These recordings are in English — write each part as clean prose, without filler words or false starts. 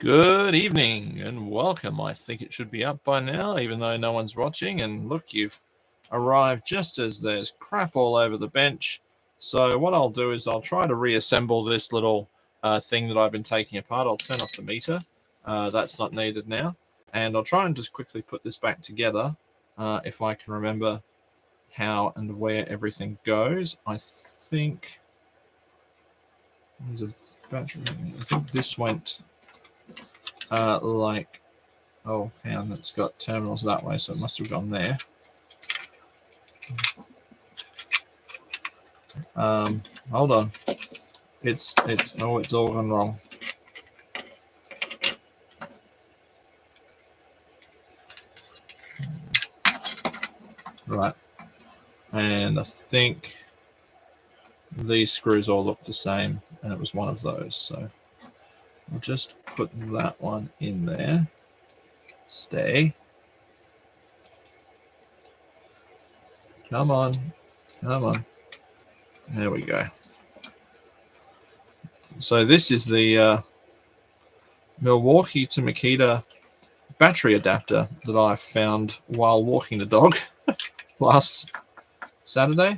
Good evening and welcome. I think it should be up by now, even though no one's watching. And look, you've arrived just as there's crap all over the bench. So what I'll do is I'll try to reassemble this little thing that I've been taking apart. I'll turn off the meter. That's not needed now. And I'll try and just quickly put this back together if I can remember how and where everything goes. I think there's a battery. I think this went... oh, hang on, it's got terminals that way, so it must have gone there. Hold on. It's all gone wrong. Right. And I think these screws all look the same, and it was one of those, so I'll just put that one in there. Stay. Come on. Come on. There we go. So this is the Milwaukee to Makita battery adapter that I found while walking the dog last Sunday.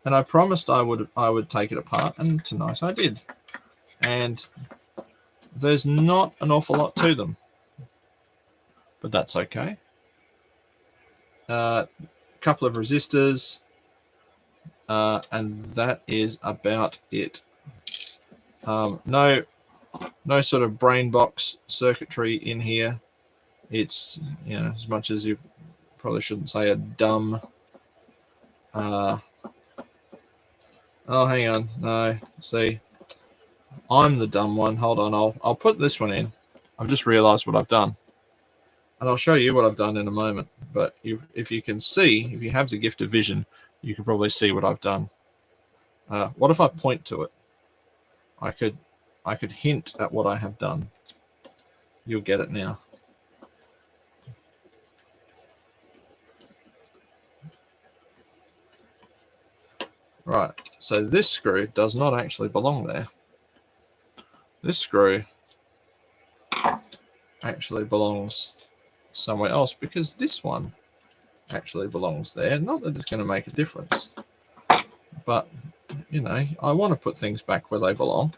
And I promised I would take it apart, and tonight I did. And there's not an awful lot to them, but that's okay. A couple of resistors, and that is about it. No sort of brain box circuitry in here. It's, as much as you probably shouldn't say a dumb. Oh, hang on. No, see. I'm the dumb one. Hold on, I'll put this one in. I've just realized what I've done. And I'll show you what I've done in a moment. But if you can see, if you have the gift of vision, you can probably see what I've done. What if I point to it? I could hint at what I have done. You'll get it now. Right, so this screw does not actually belong there. This screw actually belongs somewhere else, because this one actually belongs there. Not that it's going to make a difference, but I want to put things back where they belong.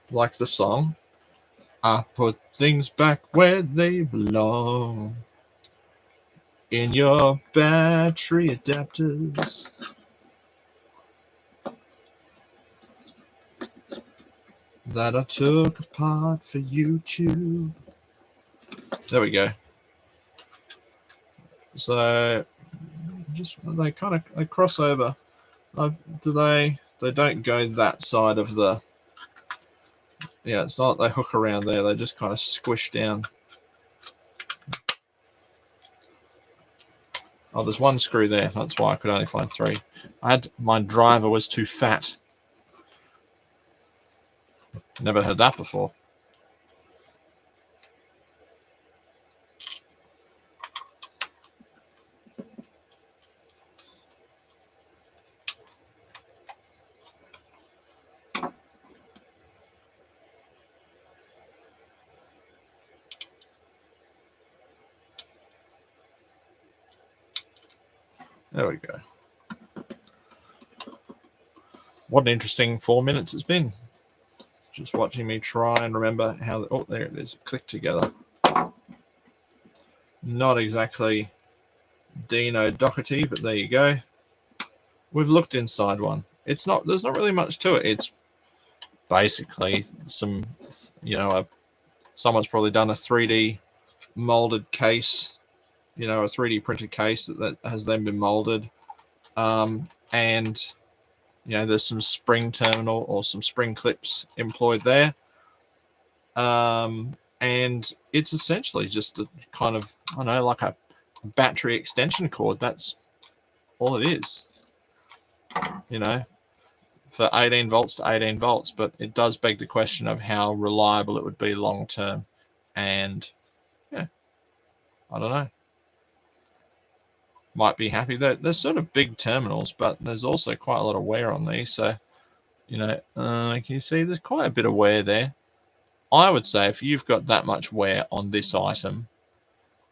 Like the song, I put things back where they belong, in your battery adapters. That I took apart for YouTube. There we go. So they cross over. They don't go that side of the. Yeah, it's not like they hook around there. They just kind of squish down. Oh, there's one screw there. That's why I could only find three. My driver was too fat. Never heard that before. There we go. What an interesting 4 minutes it's been. Just watching me try and remember how... Oh, there it is. Click together. Not exactly Dino Doherty, but there you go. We've looked inside one. There's not really much to it. It's basically some, someone's probably done a 3D molded case, a 3D printed case that has then been molded. And there's some spring terminal or some spring clips employed there. And it's essentially just a kind of, like a battery extension cord. That's all it is, for 18 volts to 18 volts. But it does beg the question of how reliable it would be long term. And yeah, I don't know. Might be happy that there's sort of big terminals, but there's also quite a lot of wear on these. So can you see there's quite a bit of wear there? I would say if you've got that much wear on this item,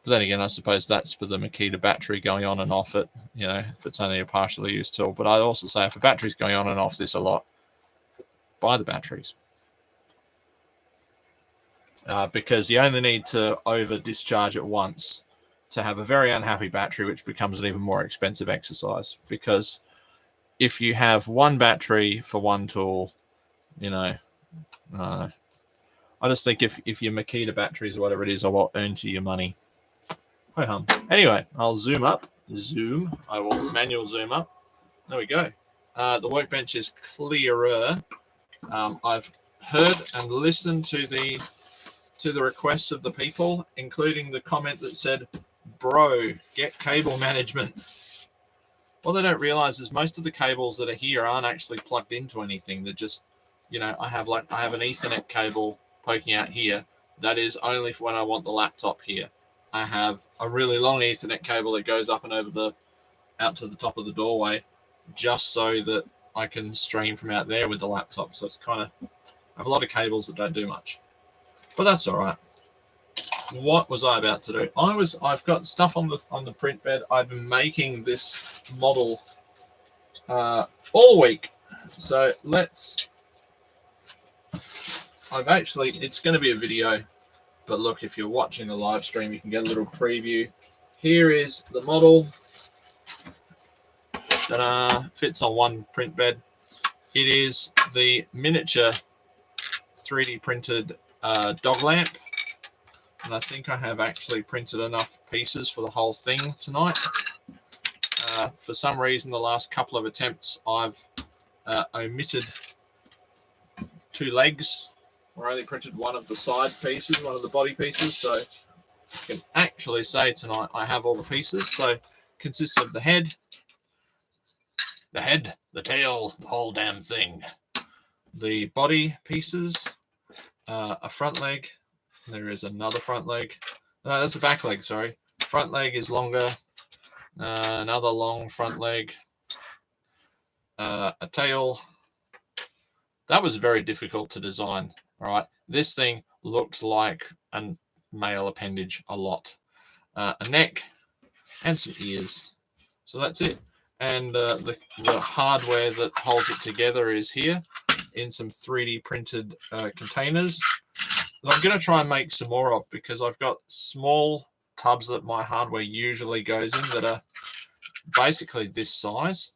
but then again, I suppose that's for the Makita battery going on and off it, if it's only a partially used tool. But I'd also say if a battery's going on and off this a lot, buy the batteries. Because you only need to over discharge it once to have a very unhappy battery, which becomes an even more expensive exercise. Because if you have one battery for one tool, I just think if your Makita batteries or whatever it is are what earns you your money. Anyway, I'll zoom up. I will manual zoom up. There we go. The workbench is clearer. I've heard and listened to the requests of the people, including the comment that said, "Bro, get cable management." What they don't realize is most of the cables that are here aren't actually plugged into anything. They're just, I have an Ethernet cable poking out here. That is only for when I want the laptop here. I have a really long Ethernet cable that goes up and over out to the top of the doorway, just so that I can stream from out there with the laptop. So it's I have a lot of cables that don't do much, but that's all right. What was I about to do? I've got stuff on the print bed. I've been making this model all week. So it's going to be a video, but look, if you're watching the live stream, you can get a little preview. Here is the model that fits on one print bed. It is the miniature 3D printed dog lamp. And I think I have actually printed enough pieces for the whole thing tonight. For some reason, the last couple of attempts, I've omitted 2 legs. I only printed one of the side pieces, one of the body pieces. So I can actually say tonight I have all the pieces. So it consists of the head, the tail, the whole damn thing. The body pieces, a front leg. There is another front leg. No, that's a back leg, sorry. Front leg is longer. Another long front leg. A tail. That was very difficult to design. All right. This thing looked like a male appendage a lot. A neck and some ears. So that's it. And the hardware that holds it together is here in some 3D printed containers that I'm going to try and make some more of, because I've got small tubs that my hardware usually goes in that are basically this size.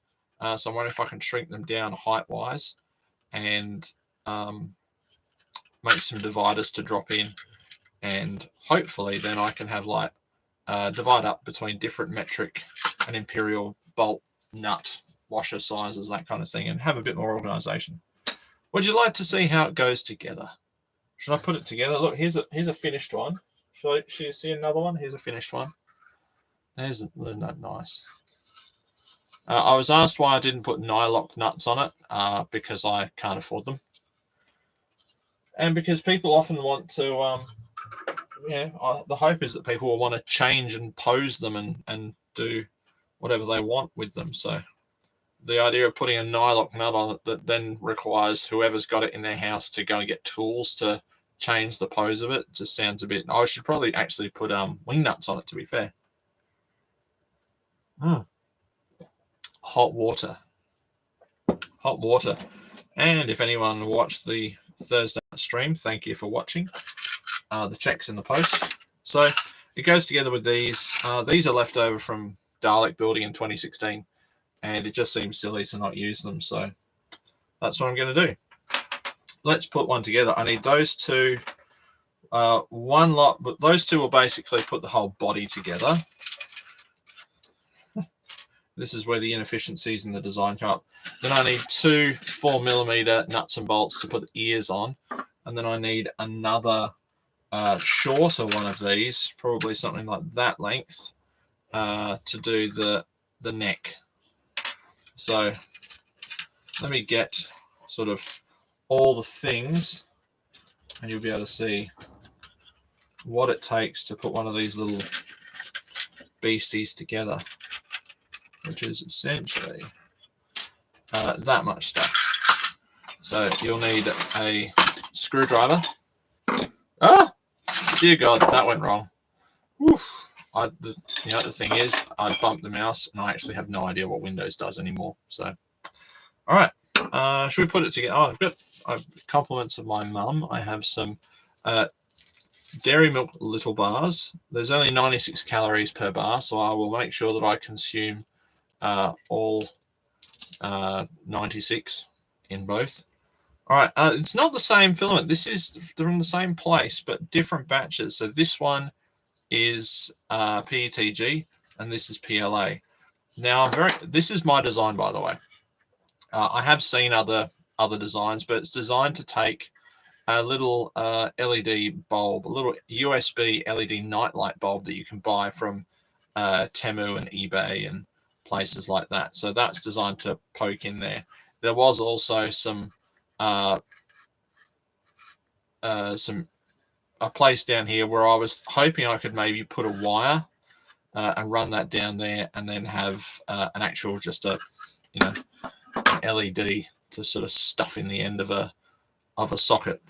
So I'm wondering if I can shrink them down height-wise and make some dividers to drop in, and hopefully then I can have divide up between different metric and imperial bolt nut washer sizes, that kind of thing, and have a bit more organization. Would you like to see how it goes together? Should I put it together? Look, here's a finished one. Should you see another one? Here's a finished one. Isn't that nice? I was asked why I didn't put nylock nuts on it, because I can't afford them. And because people often want to, the hope is that people will want to change and pose them and do whatever they want with them. So the idea of putting a nylock nut on it that then requires whoever's got it in their house to go and get tools to change the pose of it just sounds a bit... I should probably actually put wing nuts on it, to be fair. Hot water. And if anyone watched the Thursday stream, thank you for watching. The check's in the post. So it goes together with these. These are left over from Dalek building in 2016, and it just seems silly to not use them. So that's what I'm going to do. Let's put one together. I need those two, one lot, but those two will basically put the whole body together. This is where the inefficiencies in the design come up. Then I need 2 4mm nuts and bolts to put the ears on. And then I need another shorter one of these, probably something like that length, to do the neck. So let me get sort of all the things, and you'll be able to see what it takes to put one of these little beasties together, which is essentially that much stuff. So you'll need a screwdriver. Ah, dear God, that went wrong. The thing is, I bumped the mouse, and I actually have no idea what Windows does anymore. So, all right, should we put it together? Oh, I've compliments of my mum. I have some dairy milk little bars. There's only 96 calories per bar, so I will make sure that I consume all 96 in both. All right, it's not the same filament. This is from the same place, but different batches. So this one is PETG, and this is PLA. Now, this is my design, by the way. I have seen other designs, but it's designed to take a little LED bulb, a little USB LED nightlight bulb that you can buy from Temu and eBay and places like that. So that's designed to poke in there. There was also a place down here where I was hoping I could maybe put a wire and run that down there, and then have an actual an LED to sort of stuff in the end of a socket.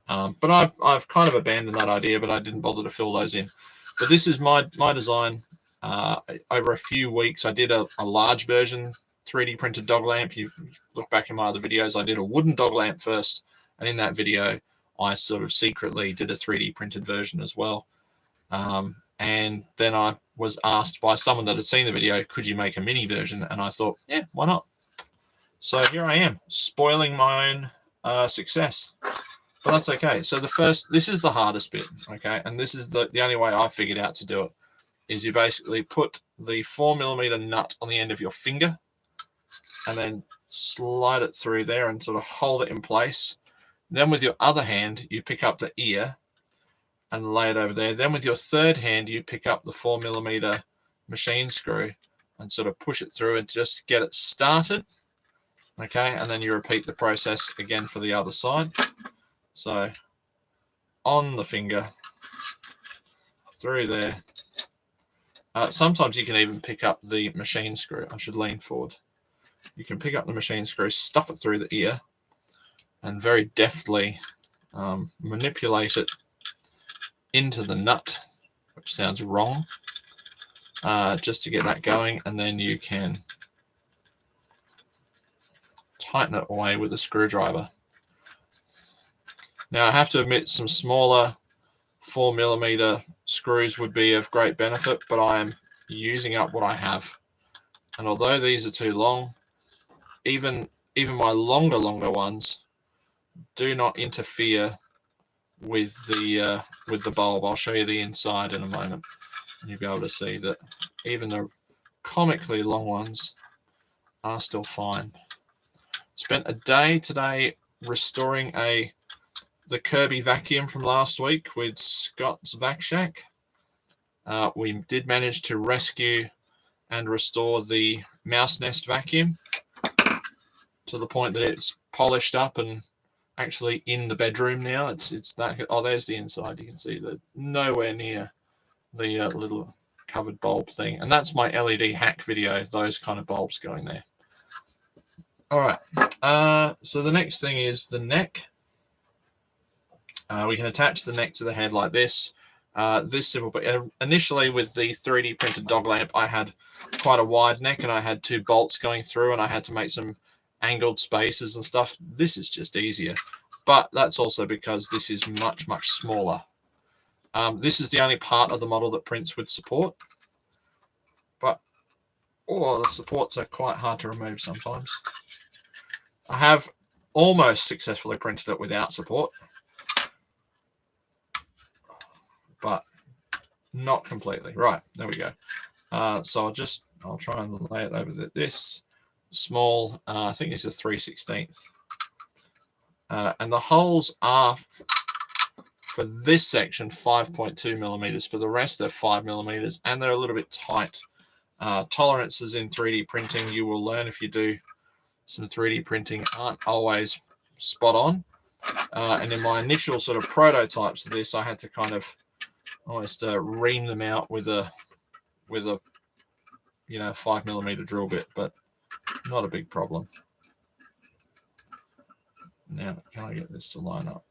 But I've kind of abandoned that idea, but I didn't bother to fill those in. But this is my design. Over a few weeks, I did a large version 3D printed dog lamp. You look back in my other videos, I did a wooden dog lamp first, and in that video, I sort of secretly did a 3D printed version as well. And then I was asked by someone that had seen the video, could you make a mini version? And I thought, yeah, why not? So here I am, spoiling my own success. But that's okay. So this is the hardest bit, okay? And this is the only way I figured out to do it, is you basically put the 4mm nut on the end of your finger and then slide it through there and sort of hold it in place. Then with your other hand, you pick up the ear and lay it over there. Then with your third hand, you pick up the 4mm machine screw and sort of push it through and just get it started. Okay, and then you repeat the process again for the other side. So on the finger, through there. Sometimes you can even pick up the machine screw. I should lean forward. You can pick up the machine screw, stuff it through the ear, and very deftly manipulate it into the nut, which sounds wrong, just to get that going, and then you can tighten it away with a screwdriver. Now, I have to admit, some smaller 4mm screws would be of great benefit, but I am using up what I have. And although these are too long, even my longer ones do not interfere with the bulb. I'll show you the inside in a moment, and you'll be able to see that even the comically long ones are still fine. Spent a day today restoring the Kirby vacuum from last week with Scott's Vac Shack. We did manage to rescue and restore the mouse nest vacuum to the point that it's polished up and actually in the bedroom now. It's that. Oh, there's the inside. You can see that nowhere near the little covered bulb thing. And that's my LED hack video. Those kind of bulbs going there. All right. So the next thing is the neck. We can attach the neck to the head like this. This simple, but initially with the 3D printed dog lamp, I had quite a wide neck and I had 2 bolts going through, and I had to make some angled spaces and stuff. This is just easier, but that's also because this is much smaller. This is the only part of the model that prints with support, but the supports are quite hard to remove sometimes. I have almost successfully printed it without support, but not completely. Right, there we go. So I'll try and lay it over this small, I think it's a 3/16. And the holes are, for this section, 5.2mm. For the rest, they're 5mm, and they're a little bit tight. Tolerances in 3D printing, you will learn if you do some 3D printing, aren't always spot on. And in my initial sort of prototypes of this, I had to kind of almost ream them out with a 5mm drill bit, but not a big problem. Now, can I get this to line up?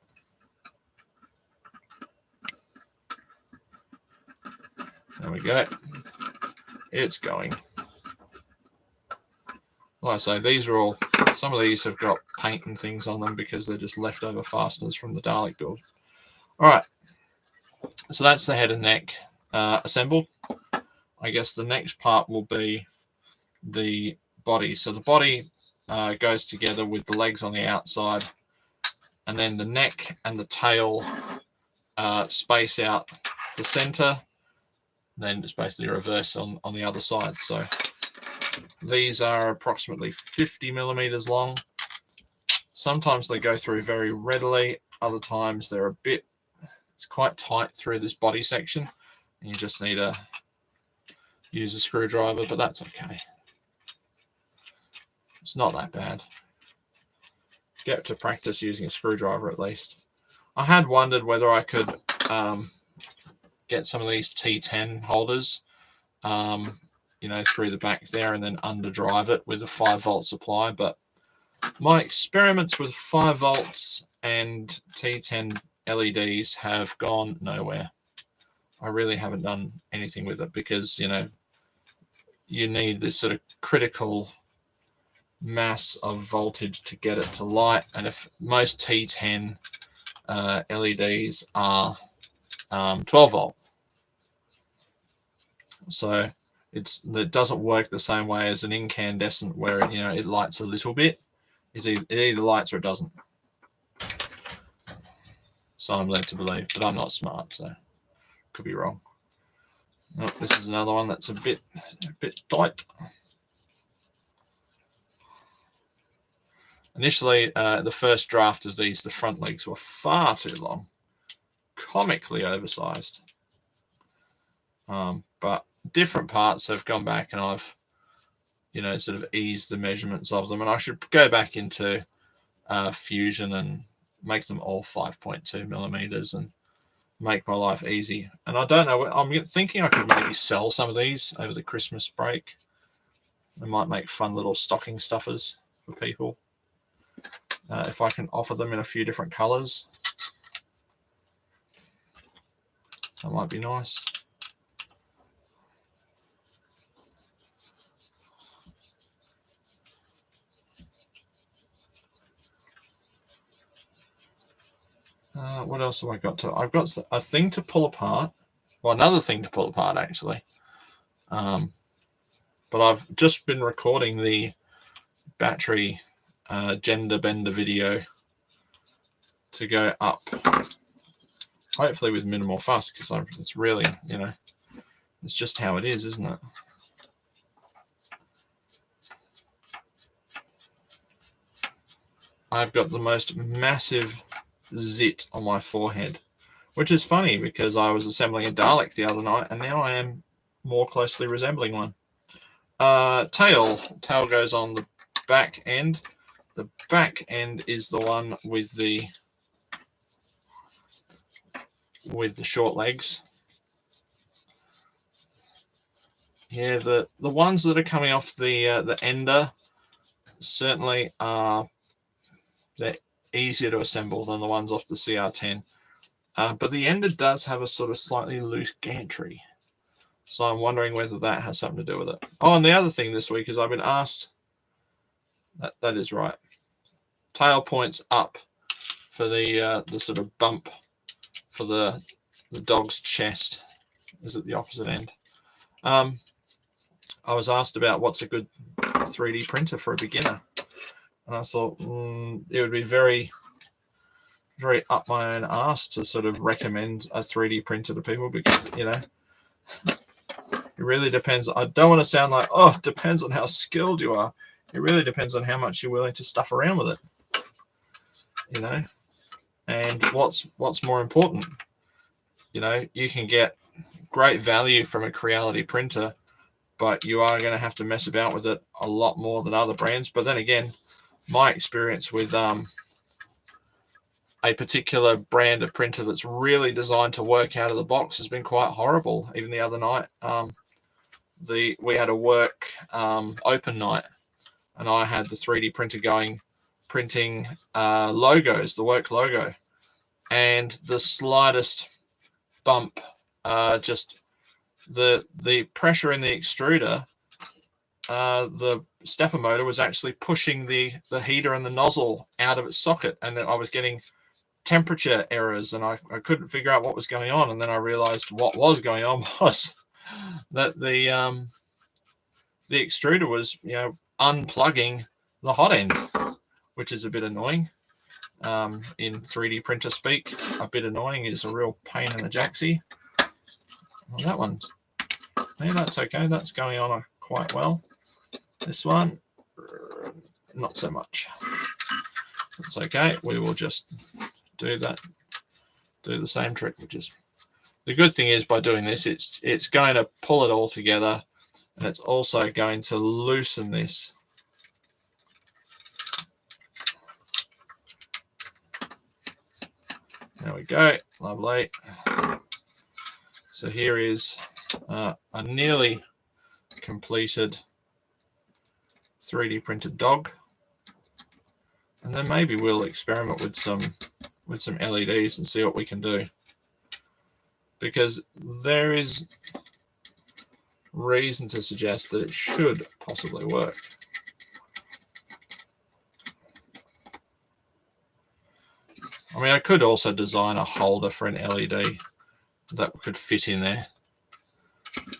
There we go. It's going. Like I say, these are all, some of these have got paint and things on them because they're just leftover fasteners from the Dalek build. All right, so that's the head and neck assembled. I guess the next part will be the body. So the body goes together with the legs on the outside, and then the neck and the tail space out the center. Then it's basically reverse on the other side. So these are approximately 50 millimeters long. Sometimes they go through very readily. Other times they're a bit, it's quite tight through this body section. And you just need to use a screwdriver, but that's okay. It's not that bad. Get to practice using a screwdriver at least. I had wondered whether I could get some of these T10 holders, you know, through the back there and then underdrive it with a 5-volt supply, but my experiments with 5 volts and T10 LEDs have gone nowhere. I really haven't done anything with it because, you know, you need this sort of critical mass of voltage to get it to light, and if most T10 LEDs are 12 volt, so it doesn't work the same way as an incandescent where it, you know, it lights a little bit. It either lights or it doesn't. So I'm led to believe, but I'm not smart, so could be wrong. Oh, this is another one that's a bit tight. Initially, the first draft of these, the front legs were far too long, comically oversized. But different parts have gone back and I've, you know, sort of eased the measurements of them. And I should go back into Fusion and make them all 5.2 millimeters and make my life easy. And I don't know, I'm thinking I could maybe sell some of these over the Christmas break. I might make fun little stocking stuffers for people. If I can offer them in a few different colors, that might be nice. What else have I got to? I've got a thing to pull apart. Well, another thing to pull apart, actually. But I've just been recording the battery gender bender video to go up, hopefully with minimal fuss, because it's really, you know, it's just how it is, isn't it? I've got the most massive zit on my forehead, which is funny because I was assembling a Dalek the other night and now I am more closely resembling one. Tail goes on the back end. The back end is the one with the short legs. Yeah, the ones that are coming off the Ender certainly are, they're easier to assemble than the ones off the CR10. But the Ender does have a sort of slightly loose gantry. So I'm wondering whether that has something to do with it. Oh, and the other thing this week is I've been asked, that is right, tail points up for the sort of bump for the dog's chest is at the opposite end. I was asked about what's a good 3D printer for a beginner. And I thought it would be very, very up my own arse to sort of recommend a 3D printer to people because, you know, it really depends. I don't want to sound like, oh, it depends on how skilled you are. It really depends on how much you're willing to stuff around with it, you know. And what's more important, you know, you can get great value from a Creality printer, but you are going to have to mess about with it a lot more than other brands. But then again, my experience with a particular brand of printer that's really designed to work out of the box has been quite horrible. Even the other night, we had a work open night, and I had the 3D printer going printing logos, the work logo, and the slightest bump, just the pressure in the extruder, the stepper motor was actually pushing the heater and the nozzle out of its socket, and I was getting temperature errors, and I couldn't figure out what was going on. And then I realized what was going on was that the extruder was, unplugging the hot end, which is a bit annoying. In 3D printer speak, a bit annoying is a real pain in the jacksie. Well, that one's, yeah, that's okay. That's going on quite well. This one, not so much. That's okay. We will just do the same trick. Which is the good thing is, by doing this, it's going to pull it all together, and it's also going to loosen this. There we go. Lovely. So here is a nearly completed 3D printed dog, and then maybe we'll experiment with some LEDs and see what we can do, because there is reason to suggest that it should possibly work. I mean, I could also design a holder for an LED that could fit in there.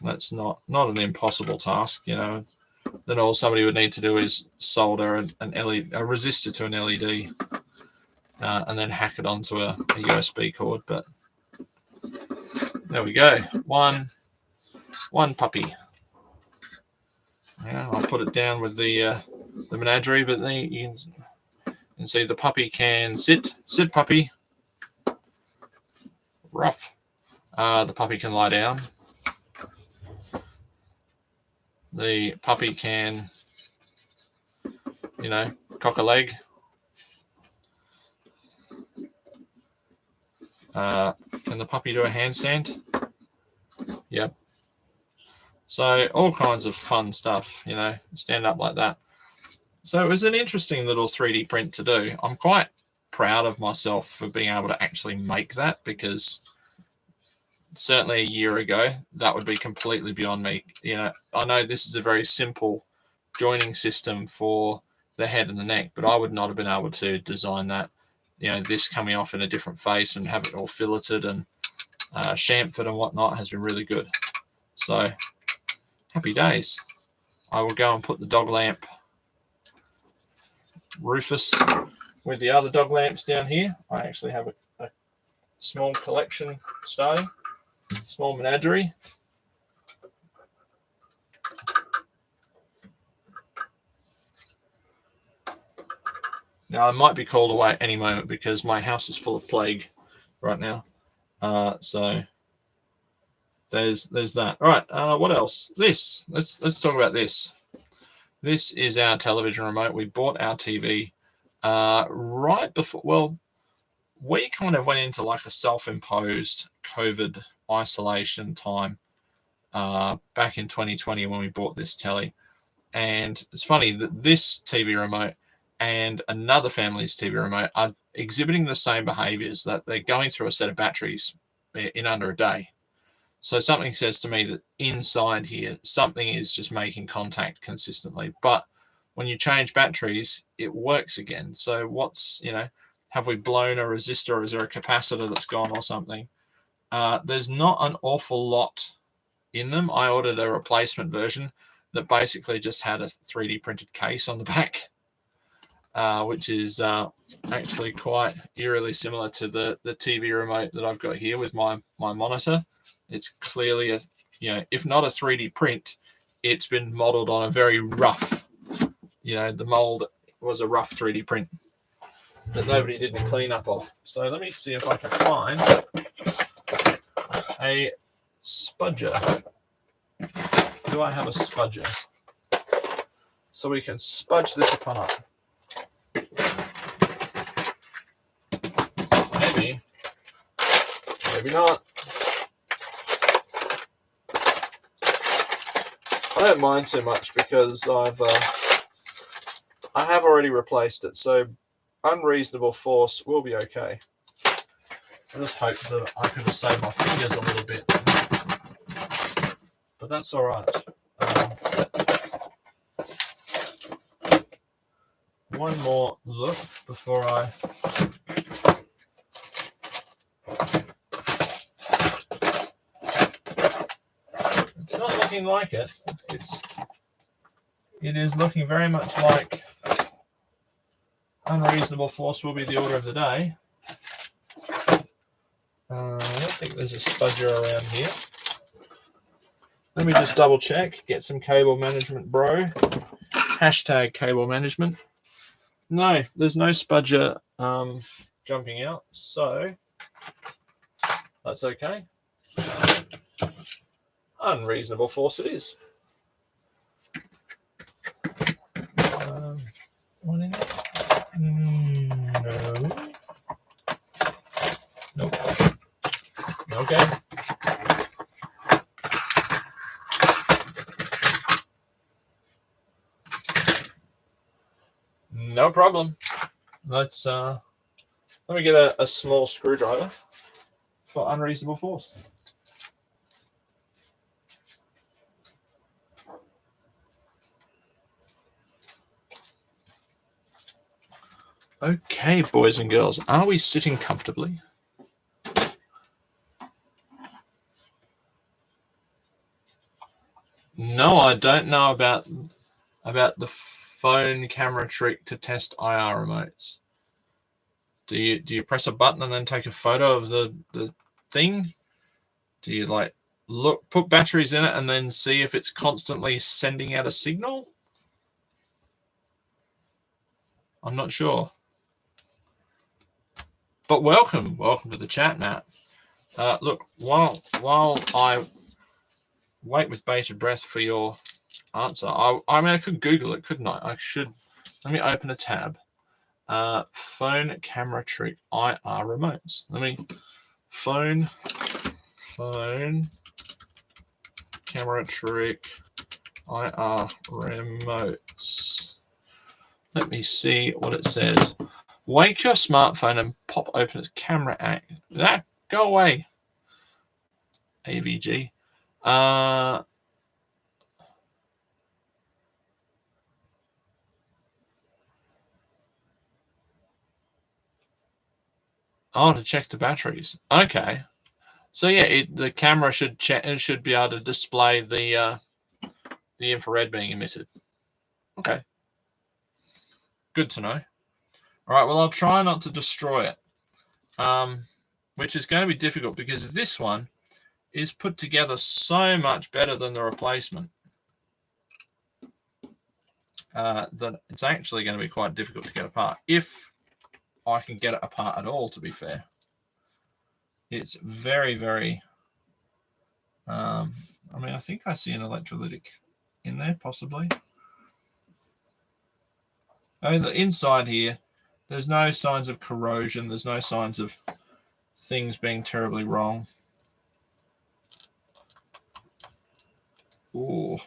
That's not an impossible task, Then all somebody would need to do is solder a resistor to an LED, and then hack it onto a USB cord. But there we go. One puppy. Yeah, I'll put it down with the menagerie, but then you can see the puppy can sit puppy. Rough. The puppy can lie down. The puppy can, cock a leg. Can the puppy do a handstand? Yep. So all kinds of fun stuff, stand up like that. So it was an interesting little 3D print to do. I'm quite proud of myself for being able to actually make that, because certainly a year ago, that would be completely beyond me. I know this is a very simple joining system for the head and the neck, but I would not have been able to design that. This coming off in a different face and have it all filleted and chamfered and whatnot has been really good. So happy days. I will go and put the dog lamp Rufus with the other dog lamps down here. I actually have a small collection starting. Small menagerie. Now I might be called away at any moment because my house is full of plague right now. So there's that. All right. What else? This. Let's talk about this. This is our television remote. We bought our TV right before. Well, we kind of went into like a self-imposed COVID isolation time back in 2020 when we bought this telly. And it's funny that this TV remote and another family's TV remote are exhibiting the same behaviors, that they're going through a set of batteries in under a day. So something says to me that inside here, something is just making contact consistently. But when you change batteries, it works again. So what's, have we blown a resistor, or is there a capacitor that's gone or something? There's not an awful lot in them. I ordered a replacement version that basically just had a 3D printed case on the back, which is actually quite eerily similar to the TV remote that I've got here with my monitor. It's clearly if not a 3D print, it's been modeled on a very rough, the mold was a rough 3D print that nobody did the cleanup of. So let me see if I can find a spudger. Do I have a spudger? So we can spudge this apart. Maybe. Maybe not. I don't mind too much because I I have already replaced it, so unreasonable force will be okay. I just hope that I could have saved my fingers a little bit, but that's all right. One more look before I... It's not looking like it. It is looking very much like unreasonable force will be the order of the day. I don't think there's a spudger around here. Let me just double check, get some cable management, bro. Hashtag cable management. No, there's no spudger jumping out, so that's okay. Unreasonable force it is. One in it? No. Nope. Okay. No problem. Let's let me get a small screwdriver for unreasonable force. Okay, boys and girls, are we sitting comfortably? No, I don't know about the phone camera trick to test IR remotes. Do you press a button and then take a photo of the thing? Do you like put batteries in it and then see if it's constantly sending out a signal? I'm not sure. But welcome to the chat, Matt. Look, while I wait with bated breath for your answer, I mean I could Google it, couldn't I? Let me open a tab. Phone camera trick IR remotes. Phone camera trick IR remotes. Let me see what it says. Wake your smartphone and pop open its camera act. Go away. AVG. To check the batteries. Okay. So yeah, the camera should check. It should be able to display the infrared being emitted. Okay. Good to know. All right. Well, I'll try not to destroy it, which is going to be difficult because this one is put together so much better than the replacement that it's actually going to be quite difficult to get apart, if I can get it apart at all, to be fair. It's very, very... I think I see an electrolytic in there, possibly. The inside here, there's no signs of corrosion. There's no signs of things being terribly wrong. Ooh.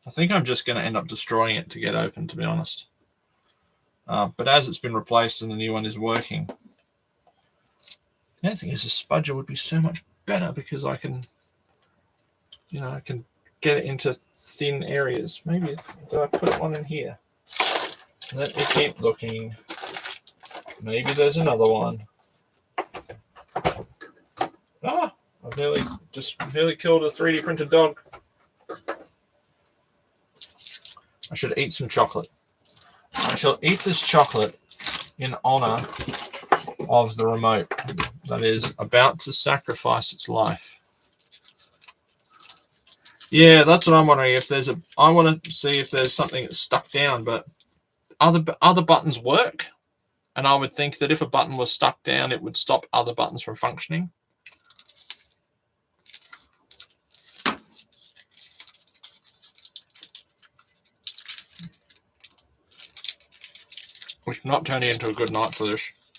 I think I'm just going to end up destroying it to get open, to be honest. But as it's been replaced and the new one is working, the other thing is a spudger would be so much better because I can get it into thin areas. Maybe do I put one in here? Let me keep looking. Maybe there's another one. I've nearly killed a 3D printed dog. I should eat some chocolate. I shall eat this chocolate in honor of the remote that is about to sacrifice its life. Yeah, that's what I'm wondering. I want to see if there's something that's stuck down, but other buttons work, and I would think that if a button was stuck down, it would stop other buttons from functioning. Which not turning into a good night for this.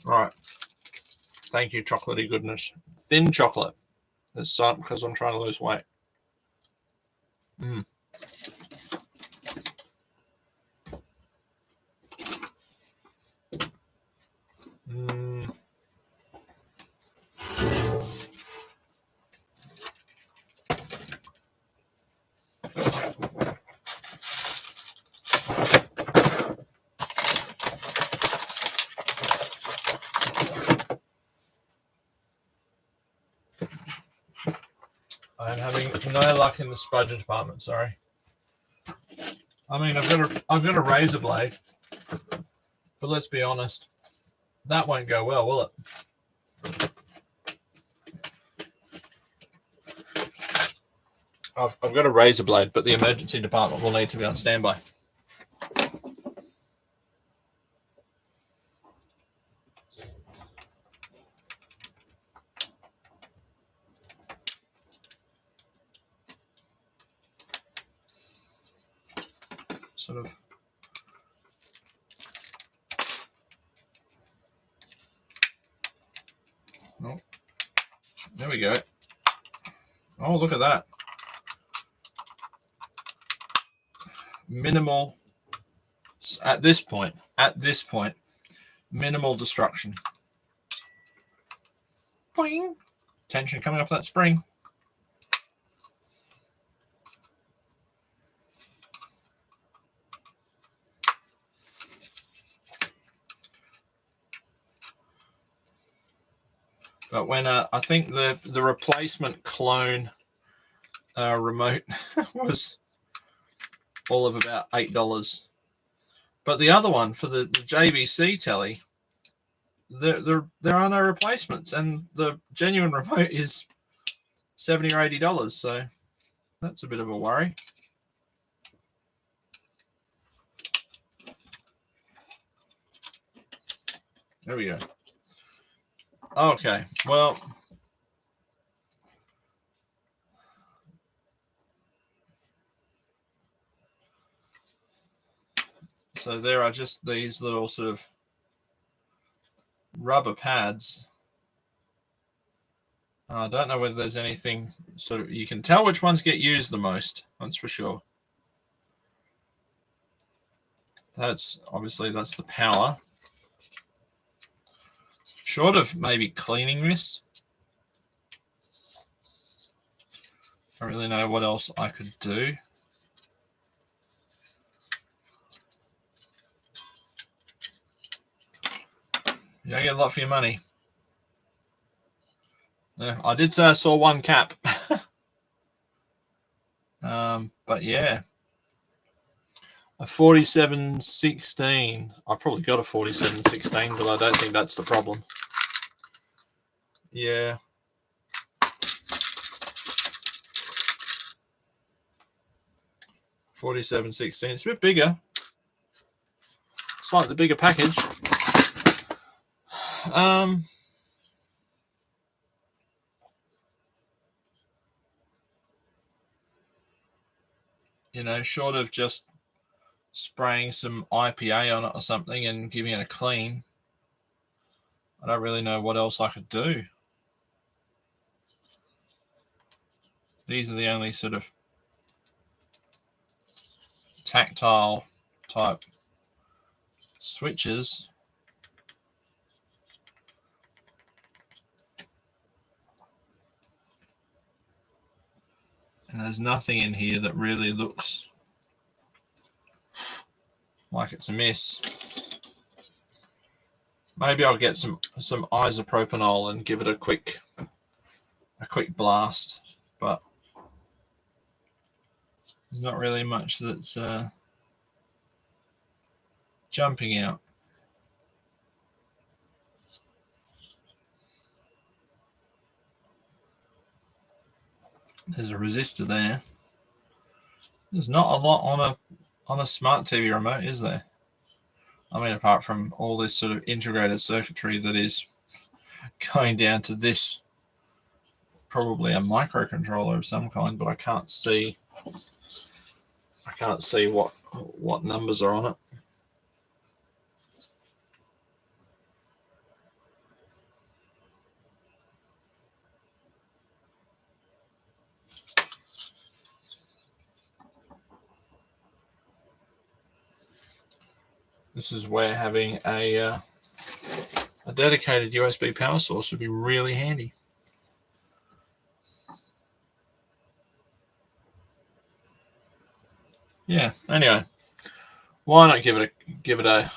Right. Thank you, chocolatey goodness. Thin chocolate. It's because I'm trying to lose weight. Mm. Mm. I'm having no luck in the spudger department. Sorry. I mean, I've got a razor blade, but let's be honest, that won't go well, will it? I've got a razor blade, but the emergency department will need to be on standby. Sort of. Oh, there we go. Oh, look at that. Minimal, at this point, minimal destruction. Boing. Tension coming off that spring. But when I think the replacement clone remote was all of about $8. But the other one for the JVC telly, there are no replacements, and the genuine remote is $70 or $80. So that's a bit of a worry. There we go. Okay, well, so there are just these little sort of rubber pads. I don't know whether there's anything sort of, you can tell which ones get used the most, that's for sure. That's the power. Short of maybe cleaning this, I don't really know what else I could do. You don't get a lot for your money. Yeah, I did say I saw one cap. But yeah, a 4716. I've probably got a 4716, but I don't think that's the problem. Yeah. $47.16. It's a bit bigger. It's like the bigger package. You know, short of just spraying some IPA on it or something and giving it a clean, I don't really know what else I could do. These are the only sort of tactile type switches. And there's nothing in here that really looks like it's a miss. Maybe I'll get some isopropanol and give it a quick blast, but there's not really much that's jumping out. There's a resistor there. There's not a lot on a smart TV remote, is there? I mean, apart from all this sort of integrated circuitry that is going down to this, probably a microcontroller of some kind, but I can't see what numbers are on it. This is where having a dedicated USB power source would be really handy. Yeah. Anyway, why not give it a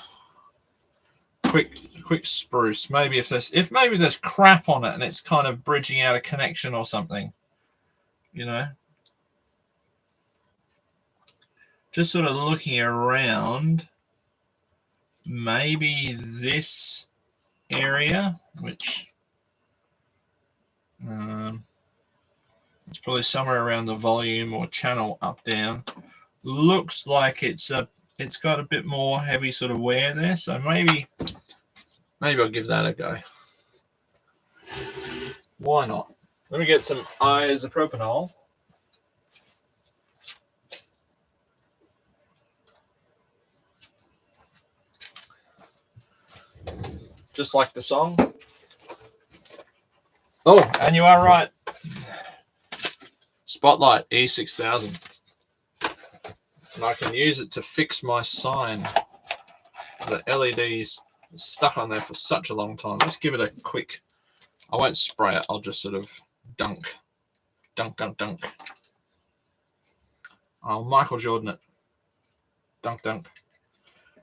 quick spruce? Maybe if there's crap on it and it's kind of bridging out a connection or something, you know. Just sort of looking around, maybe this area, which it's probably somewhere around the volume or channel up down, looks like it's got a bit more heavy sort of wear there, so maybe I'll give that a go. Why not? Let me get some isopropanol. Just like the song. Oh, and you are right. Spotlight E6000. And I can use it to fix my sign. The LED's stuck on there for such a long time. Let's give it a quick. I won't spray it. I'll just sort of dunk. I'll Michael Jordan it. Dunk.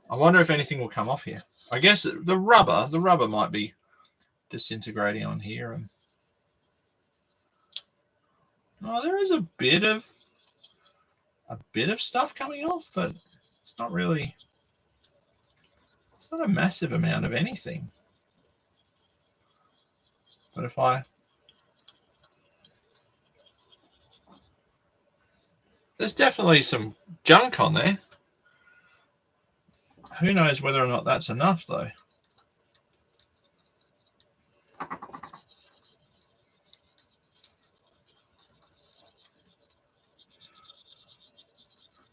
I wonder if anything will come off here. I guess the rubber might be disintegrating on here. And oh, there is a bit of stuff coming off, but it's not really. It's not a massive amount of anything. But if there's definitely some junk on there. Who knows whether or not that's enough, though.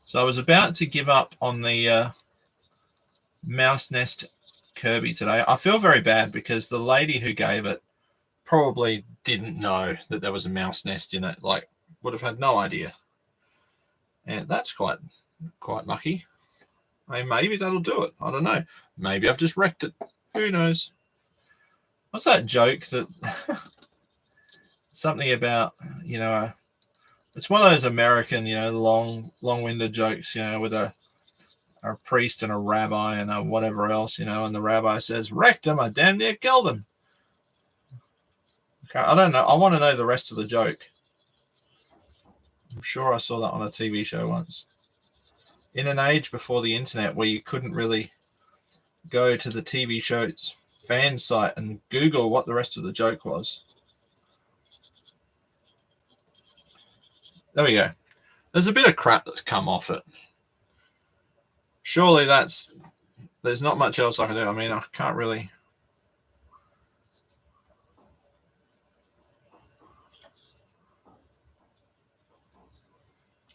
So I was about to give up on the mouse nest Kirby today. I feel very bad because the lady who gave it probably didn't know that there was a mouse nest in it. Like, would have had no idea. And that's quite mucky. I mean, maybe that'll do it. I don't know. Maybe I've just wrecked it. Who knows? What's that joke that something about, it's one of those American, long-winded jokes, with a priest and a rabbi and a whatever else, and the rabbi says, wrecked him, I damn near killed him. Okay, I don't know. I want to know the rest of the joke. I'm sure I saw that on a TV show once. In an age before the internet where you couldn't really go to the TV show's fan site and Google what the rest of the joke was. There we go. There's a bit of crap that's come off it. Surely there's not much else I can do. I mean, I can't really.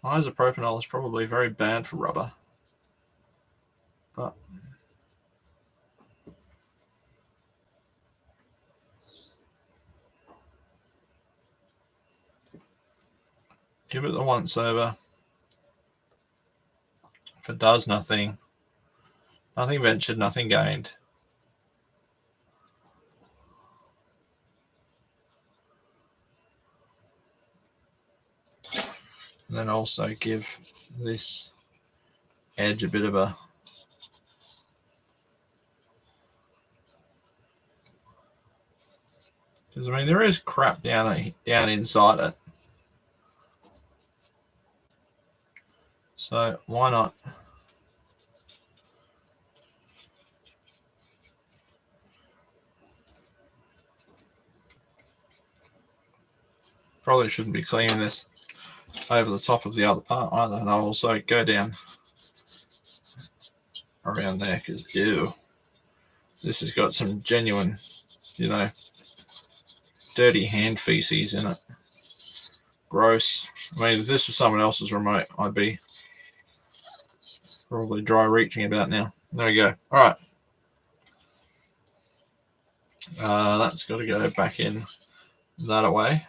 Isopropanol is probably very bad for rubber. But give it the once over. If it does nothing ventured, nothing gained. And then also give this edge a bit of a because I mean there is crap down inside it. So why not? Probably shouldn't be cleaning this over the top of the other part either. And I'll also go down around there because, ew, this has got some genuine, dirty hand feces in it. Gross. I mean, if this was someone else's remote, I'd be probably dry reaching about now. There we go. All right. That's got to go back in that way.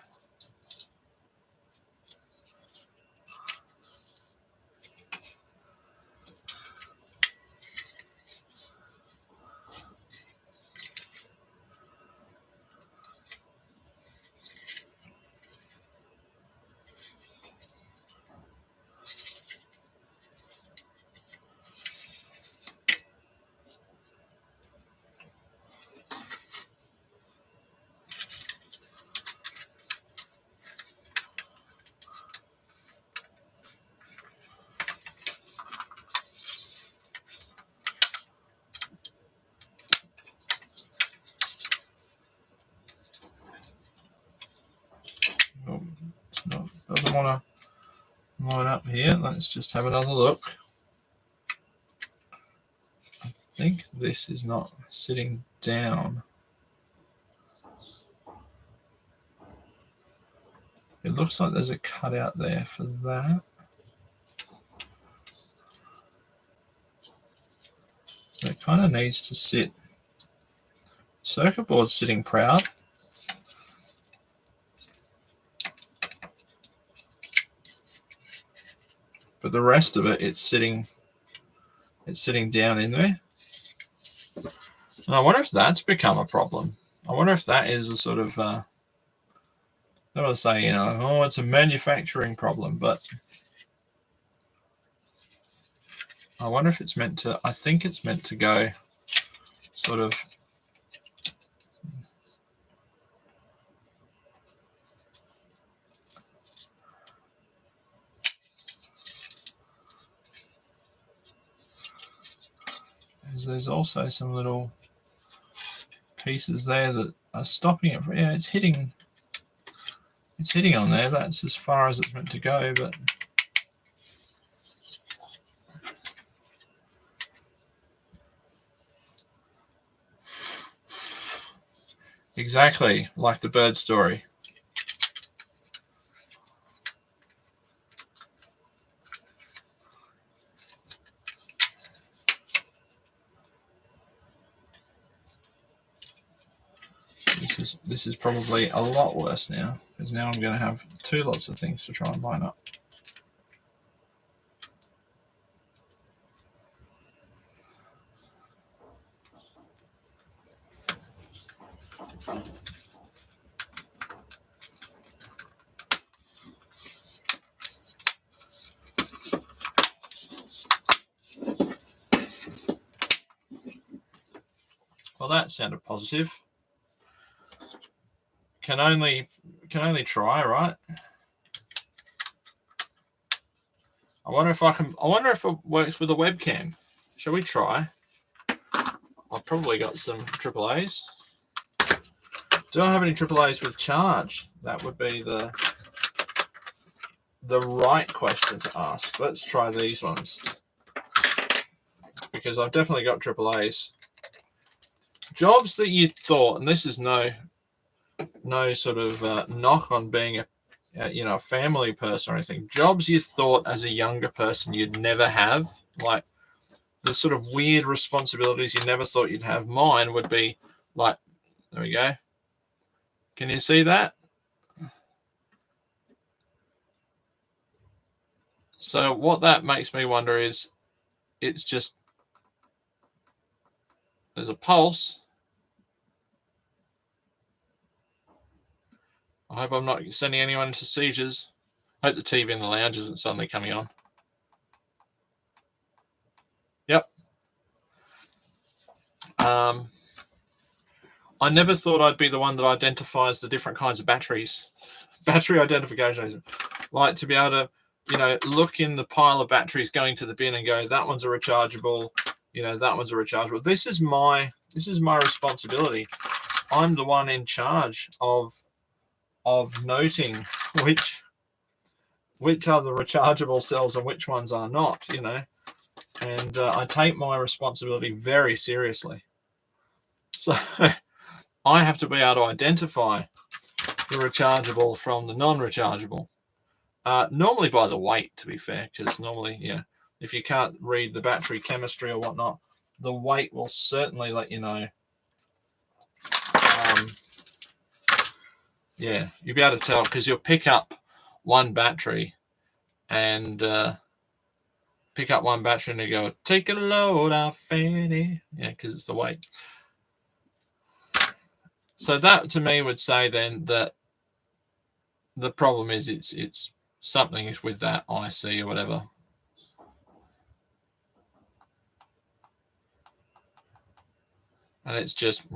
want to line up here. Let's just have another look. I think this is not sitting down. It looks like there's a cutout there for that. So it kind of needs to sit. Circuit board's sitting proud. But the rest of it, it's sitting down in there. And I wonder if that's become a problem. I wonder if that is a sort of, I don't want to say, oh, it's a manufacturing problem, but I wonder if it's meant to, I think it's meant to go sort of, there's also some little pieces there that are stopping it. Yeah, it's hitting on there. That's as far as it's meant to go, but exactly like the bird story. This is probably a lot worse now, because now I'm going to have two lots of things to try and line up. Well, that sounded positive. Can only try, right? I wonder if it works with a webcam. Shall we try? I've probably got some AAAs. Do I have any AAAs with charge? That would be the right question to ask. Let's try these ones, because I've definitely got AAAs. Jobs that you thought, and this is no sort of knock on being a family person or anything. Jobs you thought as a younger person you'd never have, like the sort of weird responsibilities you never thought you'd have. Mine would be like, there we go. Can you see that? So what that makes me wonder is, it's just, there's a pulse. I hope I'm not sending anyone into seizures. I hope the TV in the lounge isn't suddenly coming on. Yep. I never thought I'd be the one that identifies the different kinds of batteries. Battery identification. Like to be able to, look in the pile of batteries going to the bin and go, that one's a rechargeable, that one's a rechargeable. This is my responsibility. I'm the one in charge of noting which are the rechargeable cells and which ones are not, and I take my responsibility very seriously. So I have to be able to identify the rechargeable from the non-rechargeable. Normally by the weight, to be fair, because normally, if you can't read the battery chemistry or whatnot, the weight will certainly let you know. You'll be able to tell, because you'll pick up one battery and you go, take a load off, Fanny. Yeah, because it's the weight. So that to me would say then that the problem is it's something is with that IC or whatever. And it's just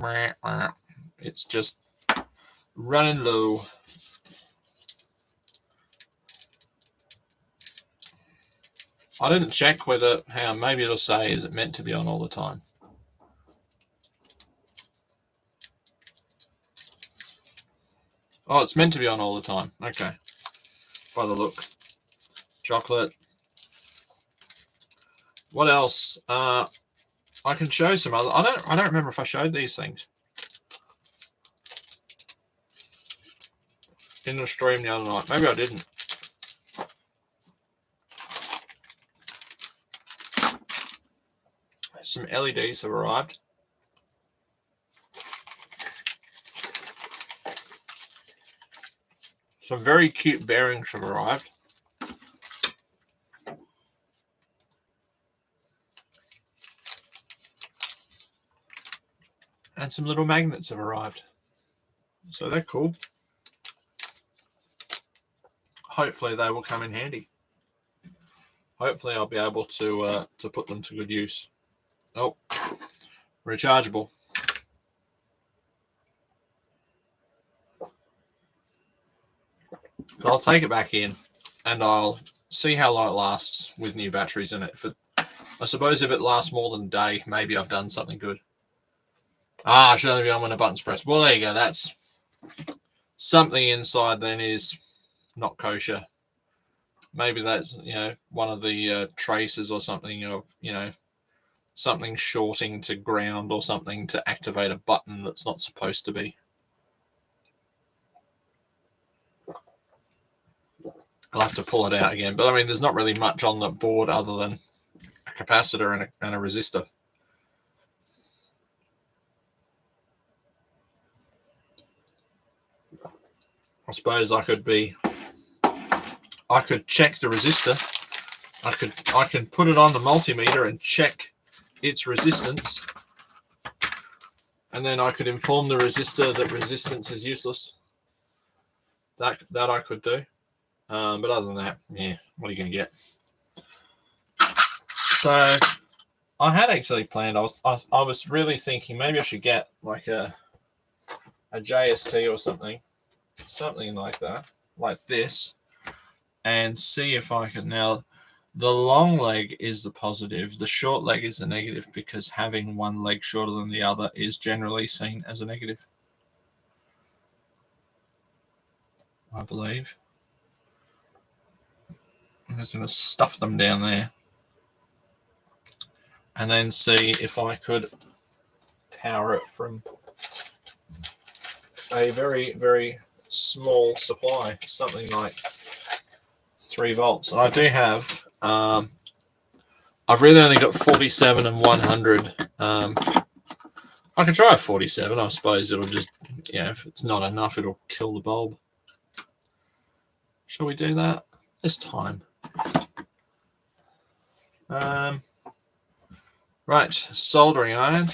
running low. I didn't check whether, maybe it'll say, is it meant to be on all the time? Oh, it's meant to be on all the time. Okay. by the look. Chocolate. What else? I can show some other. I don't remember if I showed these things in the stream the other night. Maybe I didn't. Some LEDs have arrived. Some very cute bearings have arrived. And some little magnets have arrived. So they're cool. Hopefully they will come in handy. Hopefully I'll be able to put them to good use. Oh, rechargeable. But I'll take it back in and I'll see how long it lasts with new batteries in it. I suppose if it lasts more than a day, maybe I've done something good. Ah, should only be on when the button's pressed. Well, there you go. That's something inside then is not kosher. Maybe that's, one of the traces or something of, something shorting to ground or something to activate a button that's not supposed to be. I'll have to pull it out again. But I mean, there's not really much on the board other than a capacitor and a resistor. I suppose I could check the resistor. I can put it on the multimeter and check its resistance. And then I could inform the resistor that resistance is useless. That I could do. But other than that, yeah, what are you going to get? So I had actually planned, I was really thinking maybe I should get like a JST or something like that, like this, and see if I can. Now, the long leg is the positive, the short leg is the negative, because having one leg shorter than the other is generally seen as a negative, I believe. I'm just going to stuff them down there and then see if I could power it from a very, very small supply, something like 3 volts. And I do have, I've really only got 47 and 100. I can try a 47. I suppose it'll just, if it's not enough, it'll kill the bulb. Shall we do that this time? Right, soldering iron.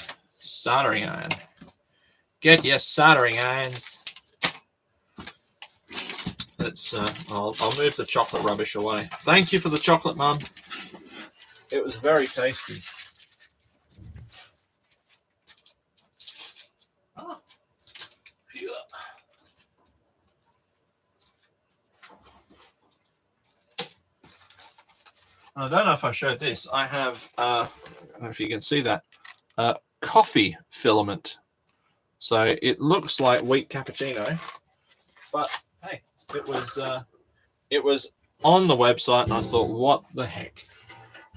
Get your soldering irons. Let's. I'll move the chocolate rubbish away. Thank you for the chocolate, Mum. It was very tasty. Oh. Yeah. I don't know if I showed this. I have, I don't know if you can see that, coffee filament. So it looks like wheat cappuccino, but hey, it was on the website, and I thought, what the heck?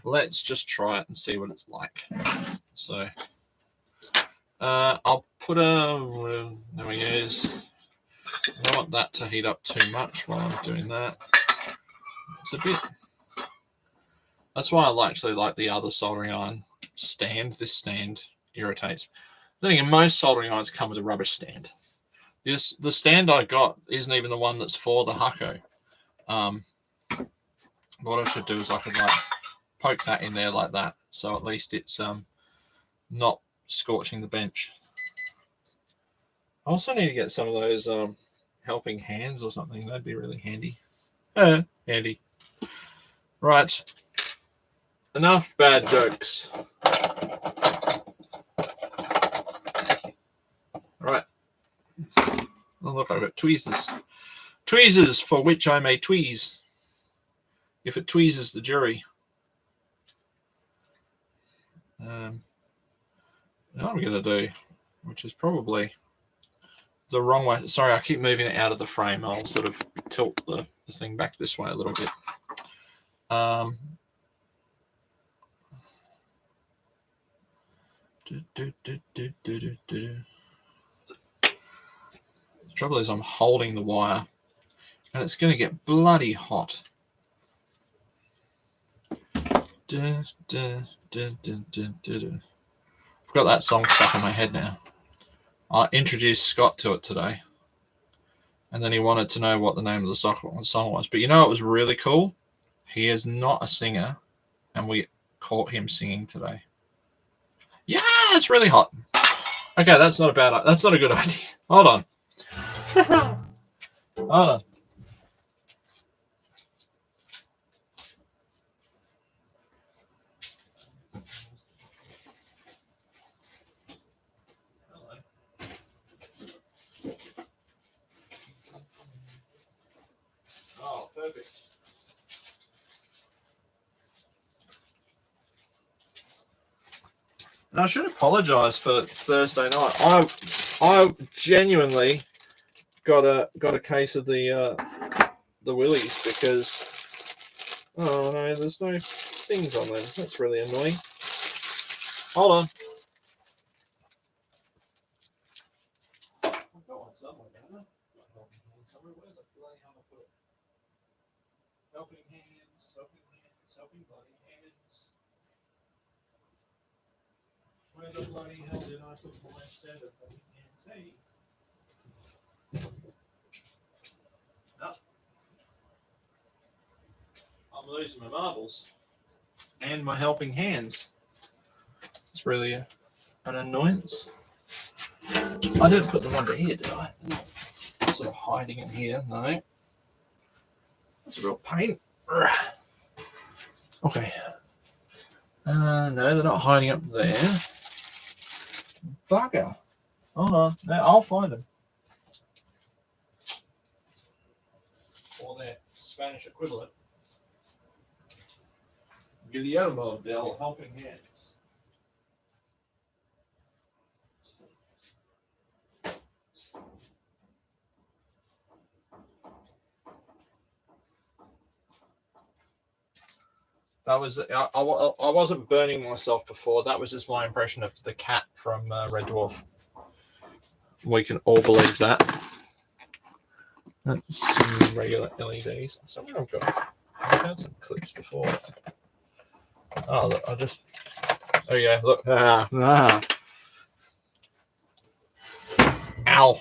Let's just try it and see what it's like. So I'll put there we go. I don't want that to heat up too much while I'm doing that. It's a bit. That's why I actually like the other soldering iron stand. This stand irritates. Then again, most soldering irons come with a rubbish stand. The stand I got isn't even the one that's for the Hakko. What I should do is I could like poke that in there like that, so at least it's not scorching the bench. I also need to get some of those helping hands or something. That'd be really handy. Handy. Right. Enough bad jokes. Right. Oh, look, I've got tweezers. Tweezers for which I may tweeze, if it tweezes the jury. What I'm going to do, which is probably the wrong way. Sorry, I keep moving it out of the frame. I'll sort of tilt the thing back this way a little bit. The trouble is I'm holding the wire and it's going to get bloody hot. I've got that song stuck in my head now. I introduced Scott to it today, and then he wanted to know what the name of the song was. But you know, it was really cool. He is not a singer, and we caught him singing today. Yeah, it's really hot. Okay, that's not a good idea. Hold on. Hold on. Oh, perfect. And I should apologise for Thursday night. I genuinely got a case of the willies because no, there's no things on them. That's really annoying. Hold on. I've got one somewhere, don't I? Somewhere. Where the bloody hell I put it? Helping hands, helping bloody hands. Where the bloody hell did I put my set of helping hands? Hey. No. I'm losing my marbles and my helping hands. It's really an annoyance. I didn't put them under here, did I? Sort of hiding in here. No. That's a real pain. Okay. No, they're not hiding up there. Bugger. Hold on. No, I'll find them. Or their Spanish equivalent. Guillermo del Helping Hands. That was I wasn't burning myself before. That was just my impression of the cat from Red Dwarf. We can all believe that. That's some regular LEDs. Somewhere I've had some clips before. Oh, look, there you go. Look. Ow.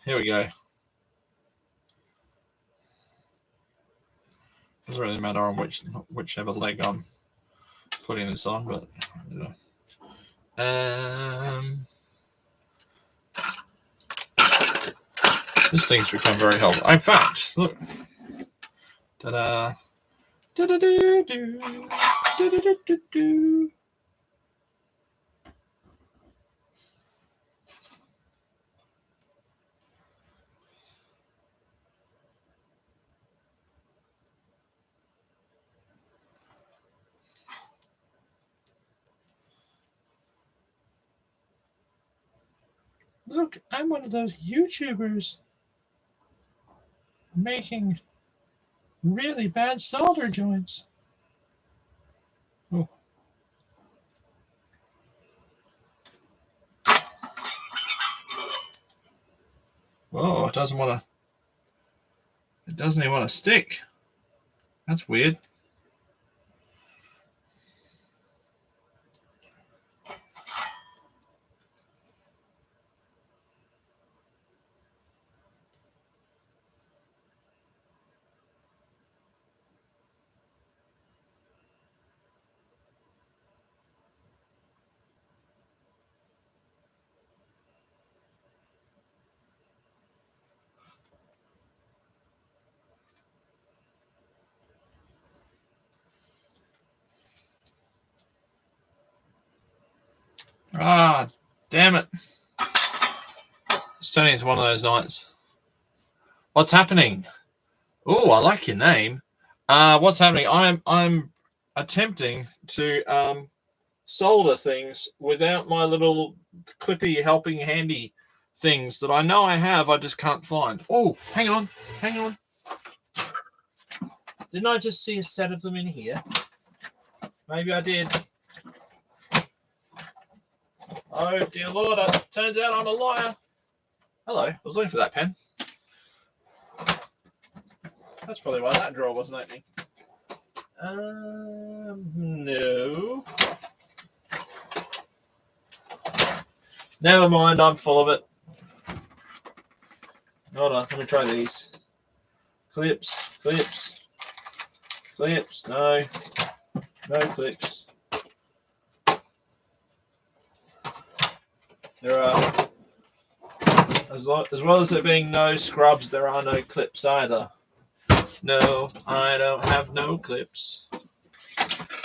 Here we go. Doesn't really matter on whichever leg I'm putting this on, but you know. This thing's become very helpful. In fact, look. Ta-da. Da-da-da-do. Da-da-da-do. Look, I'm one of those YouTubers making really bad solder joints. Oh. Whoa, it doesn't even want to stick. That's weird. Ah, damn it. It's turning into one of those nights. What's happening? Oh, I like your name. What's happening? I'm attempting to solder things without my little clippy helping handy things that I know I have, I just can't find. Oh, hang on. Didn't I just see a set of them in here? Maybe I did. Oh, dear Lord, it turns out I'm a liar. Hello, I was looking for that pen. That's probably why that drawer wasn't opening. No. Never mind, I'm full of it. Hold on, let me try these. Clips. No clips. There are, as well as there being no scrubs, there are no clips either. No, I don't have no clips.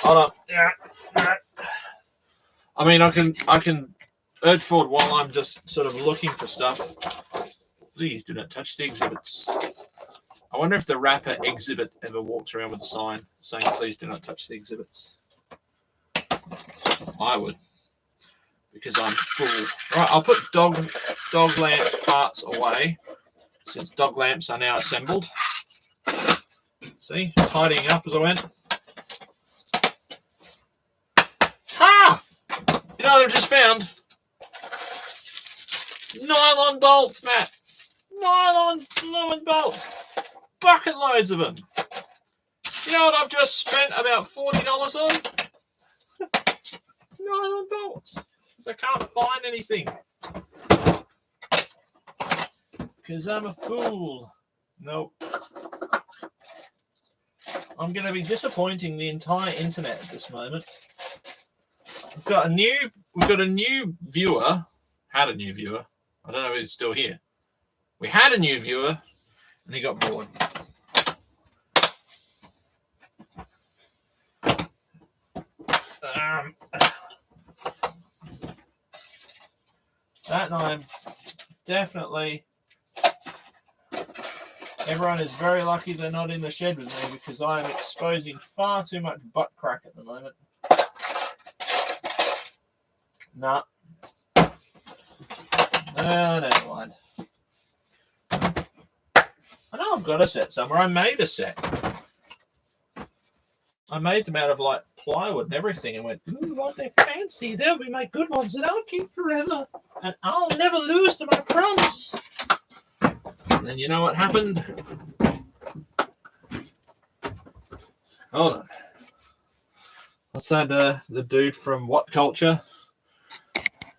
Hold on. Yeah. I mean, I can urge forward while I'm just sort of looking for stuff. Please do not touch the exhibits. I wonder if the rapper Exhibit ever walks around with a sign saying, please do not touch the exhibits. I would, because I'm full. Right, I'll put dog lamp parts away, since dog lamps are now assembled. See, tidying up as I went. Ha! You know what I've just found? Nylon bolts, Matt. Nylon fluid bolts. Bucket loads of them. You know what I've just spent about $40 on? Nylon bolts. Because I can't find anything. Because I'm a fool. Nope. I'm going to be disappointing the entire internet at this moment. We've got a new viewer. Had a new viewer. I don't know if he's still here. We had a new viewer, and he got bored. That I'm definitely. Everyone is very lucky they're not in the shed with me because I am exposing far too much butt crack at the moment. Nah. Never mind. I know I've got a set somewhere. I made a set. I made them out of like plywood and everything and went, ooh, aren't they fancy? They'll be my good ones that I'll keep forever. And I'll never lose them, I promise. And then you know what happened? Hold on. What's that? The dude from What Culture?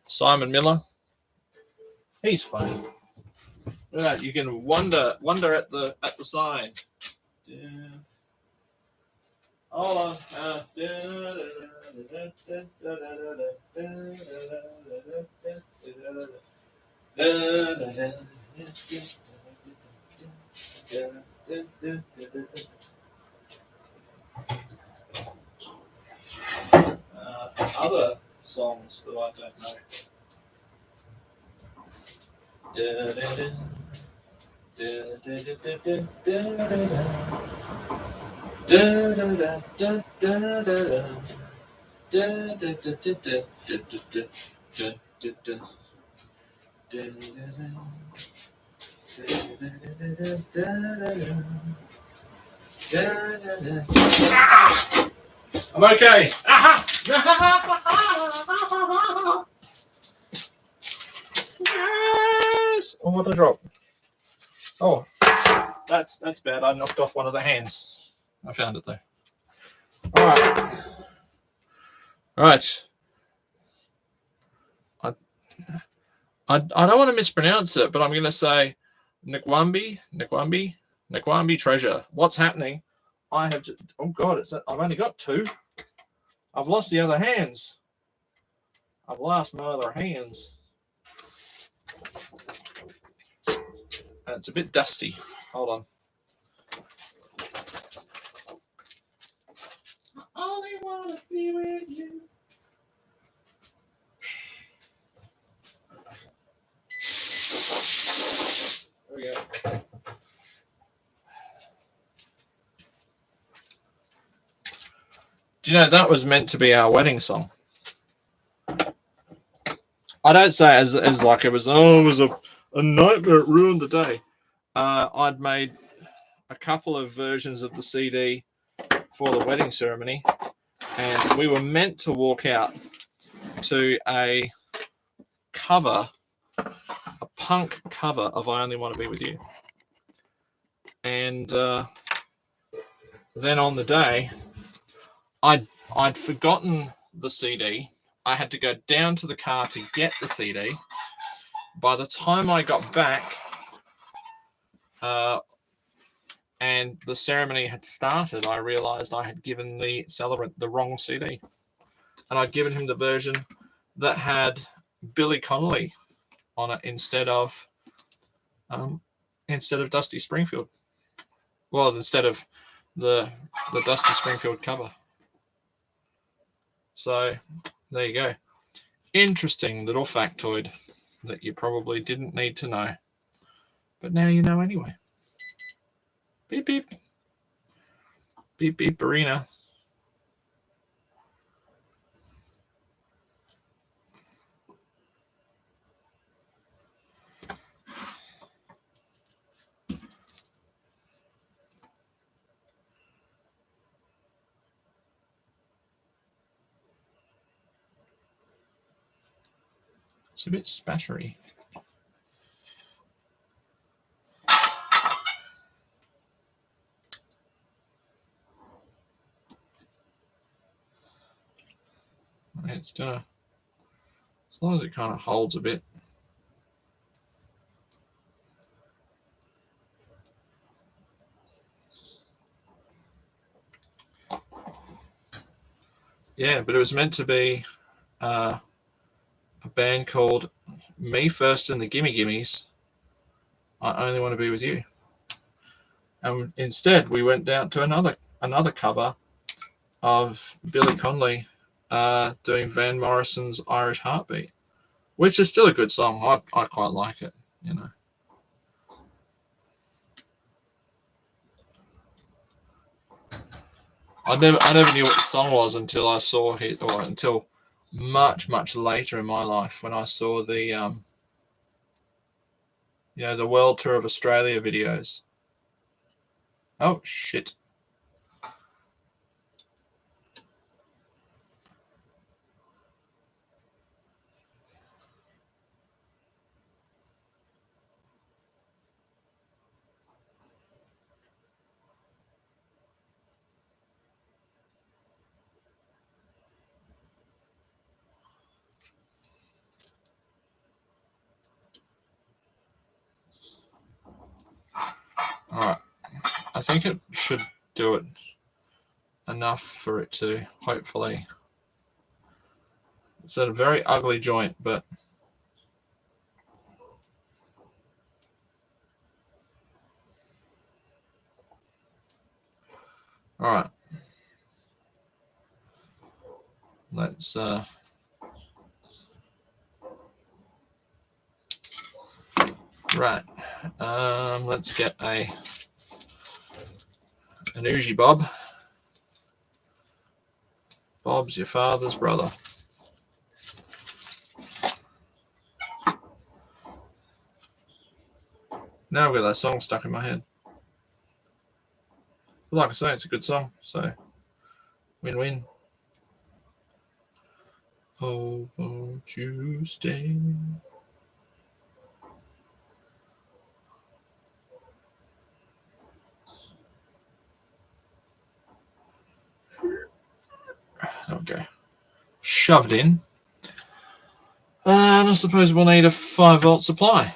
Simon Miller. He's funny. Look at that. You can wonder at the sign. Hold on. Other songs that I don't know. I'm okay. Yes. Oh, what a drop. Oh, that's bad. I knocked off one of the hands. I found it though. All right. I don't want to mispronounce it, but I'm going to say Nkwambi treasure. What's happening? I have just, oh God, I've only got two. I've lost the other hands. I've lost my other hands. It's a bit dusty. Hold on. I only want to be with you. There we go. Do you know that was meant to be our wedding song? I don't say it as like it was a nightmare. It ruined the day. I'd made a couple of versions of the CD for the wedding ceremony, and we were meant to walk out to a punk cover of I Only Want to Be With You. And then on the day, I'd forgotten the CD. I had to go down to the car to get the CD. By the time I got back, and the ceremony had started, I realized I had given the celebrant the wrong CD. And I'd given him the version that had Billy Connolly on it instead of Dusty Springfield. Well, instead of the Dusty Springfield cover. So there you go. Interesting little factoid that you probably didn't need to know. But now you know anyway. Beep, beep. Beep, beep, Arena. It's a bit spattery. It's gonna, as long as it kind of holds a bit. Yeah, but it was meant to be a band called Me First and the Gimme Gimmes. I Only Want to Be With You. And instead, we went down to another cover of Billy Connolly doing Van Morrison's Irish Heartbeat, which is still a good song. I quite like it, you know. I never knew what the song was until I saw it, or until much later in my life when I saw the the World Tour of Australia videos. Oh shit. All right. I think it should do it enough for it to hopefully. It's a very ugly joint, but all right. Let's right. Let's get an Uji Bob. Bob's your father's brother. Now I've got that song stuck in my head. But like I say, it's a good song, so win-win. Oh, won't you stay? Okay. Shoved in. And I suppose we'll need a 5-volt supply.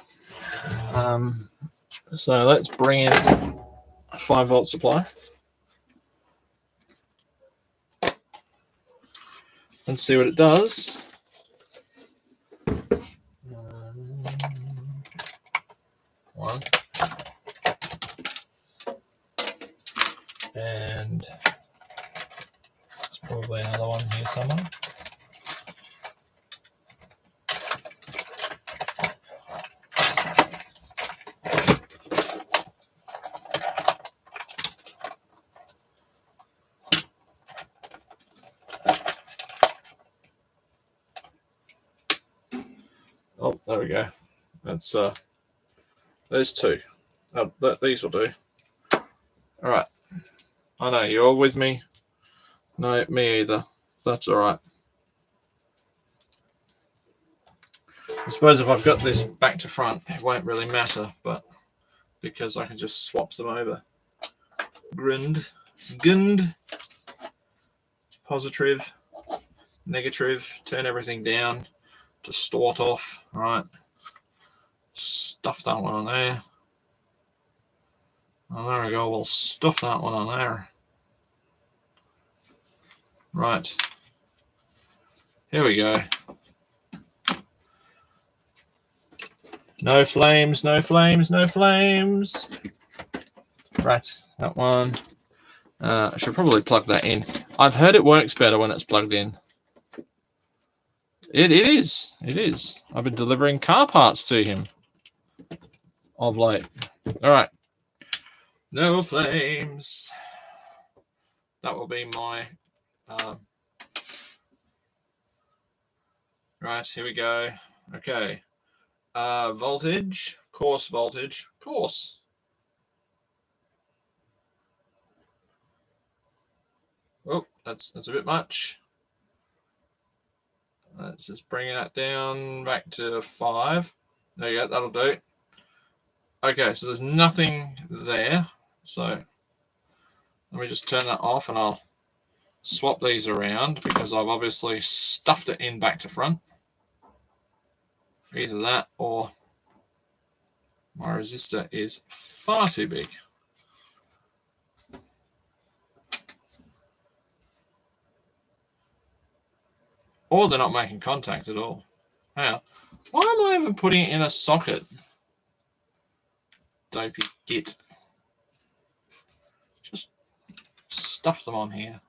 So let's bring in a 5-volt supply. And see what it does. One. And there's probably another one here somewhere. Oh, there we go. That's there's two. These will do. All right. I know you're all with me. No, me either. That's all right. I suppose if I've got this back to front, it won't really matter, but because I can just swap them over. Gund, positive, negative, turn everything down to start off. All right. Stuff that one on there. And there we go. We'll stuff that one on there. Right. Here we go. No flames, no flames, no flames. Right, that one. I should probably plug that in. I've heard it works better when it's plugged in. It is. It is. I've been delivering car parts to him of late. All right. No flames. That will be my... right, here we go. Okay. Voltage. Course voltage. Course. Oh, that's a bit much. Let's just bring that down back to 5. There you go, that'll do. Okay, so there's nothing there. So let me just turn that off and I'll swap these around because I've obviously stuffed it in back to front. Either that or my resistor is far too big. Or they're not making contact at all. Hang on. Why am I even putting it in a socket? Dopey git. Just stuff them on here.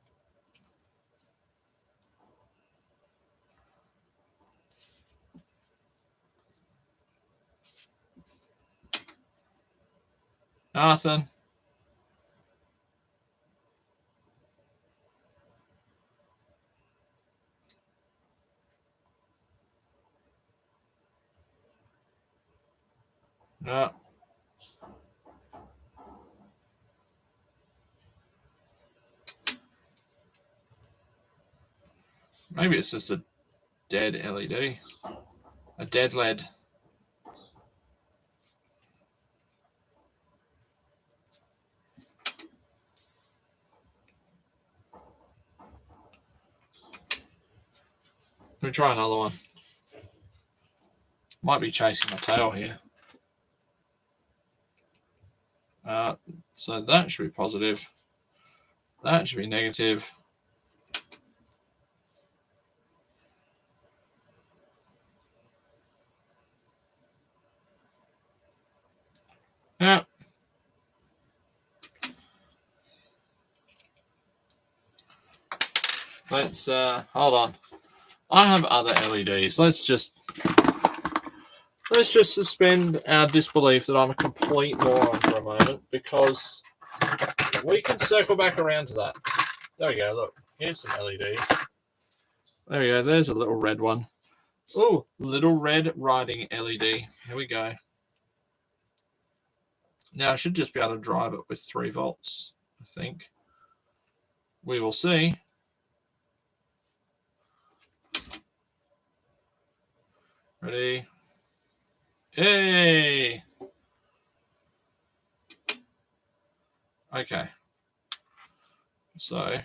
Nothing. No. Maybe it's just a dead LED. A dead LED. Let me try another one. Might be chasing my tail here. So that should be positive. That should be negative. Yeah. Let's hold on. I have other LEDs. Let's just suspend our disbelief that I'm a complete moron for a moment, because we can circle back around to that. There we go. Look, here's some LEDs. There we go. There's a little red one. Oh, little red riding LED. Here we go. Now I should just be able to drive it with 3 volts, I think. We will see. Ready? Hey! Okay. So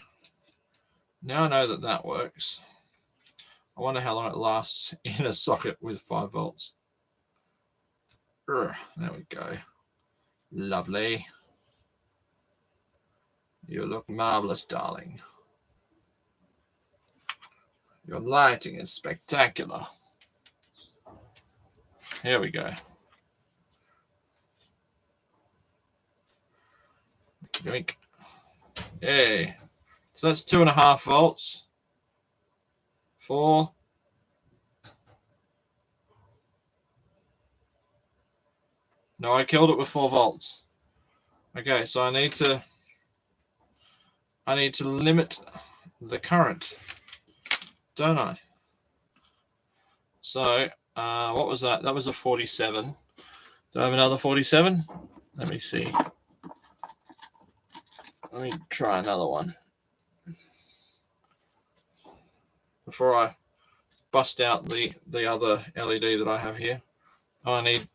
now I know that that works. I wonder how long it lasts in a socket with 5 volts. There we go. Lovely. You look marvelous, darling. Your lighting is spectacular. Here we go. Drink. Yay. So that's 2.5 volts. 4. No, I killed it with 4 volts. Okay, so I need to limit the current, don't I? So What was that? That was a 47. Do I have another 47? Let me see. Let me try another one before I bust out the other LED that I have here. Oh, I need.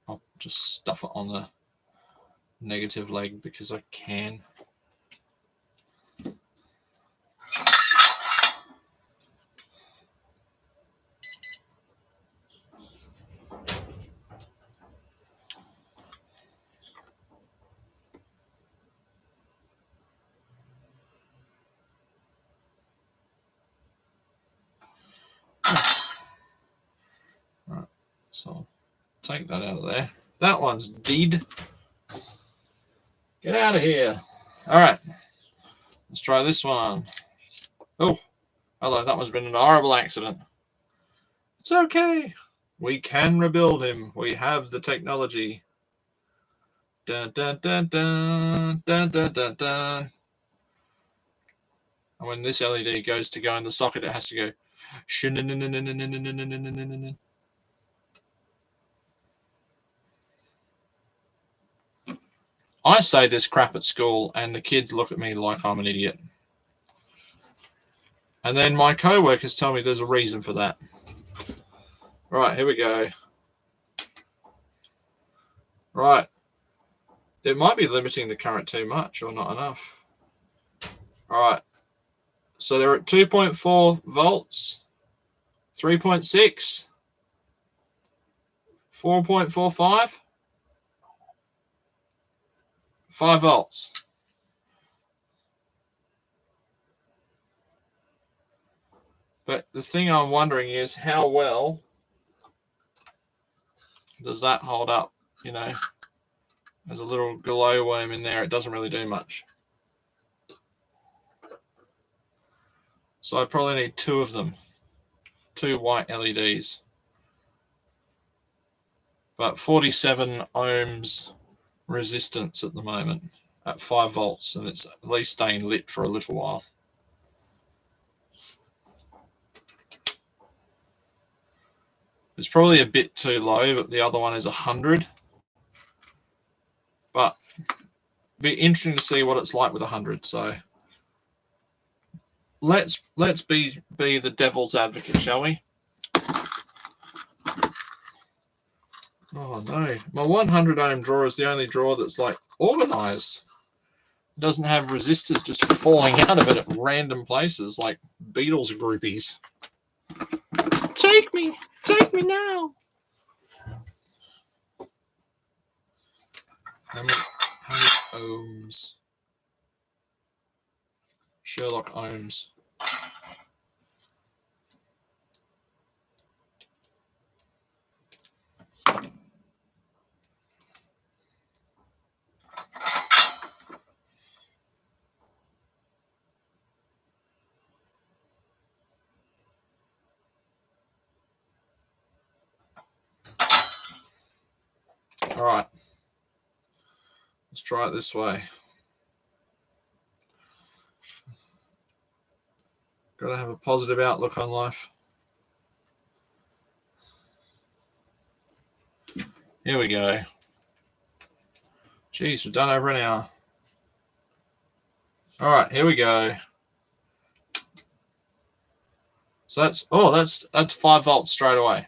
I'll just stuff it on the negative leg because I can. Right, so take that out of there. That one's dead. Get out of here. All right, let's try this one. Oh, hello, that one's been an horrible accident. It's okay. We can rebuild him. We have the technology. Dun, dun, dun, dun, dun, dun, dun, dun. And when this LED goes to go in the socket, it has to go. I say this crap at school, and the kids look at me like I'm an idiot. And then my co-workers tell me there's a reason for that. Right, here we go. Right. It might be limiting the current too much or not enough. All right. So they're at 2.4 volts, 3.6, 4.45, 5 volts. But the thing I'm wondering is how well does that hold up? You know, there's a little glowworm in there. It doesn't really do much. So I probably need 2 of them, 2 white LEDs. But 47 ohms resistance at the moment at 5 volts, and it's at least staying lit for a little while. It's probably a bit too low, but the other one is 100. But be interesting to see what it's like with 100. So let's be the devil's advocate, shall we? Oh no, my 100 ohm drawer is the only drawer that's like organized. It doesn't have resistors just falling out of it at random places like Beatles groupies. Take me now. How many ohms? Sherlock Ohms. All right, let's try it this way. Got to have a positive outlook on life. Here we go. Jeez, we've done over an hour. All right, here we go. So that's 5 volts straight away.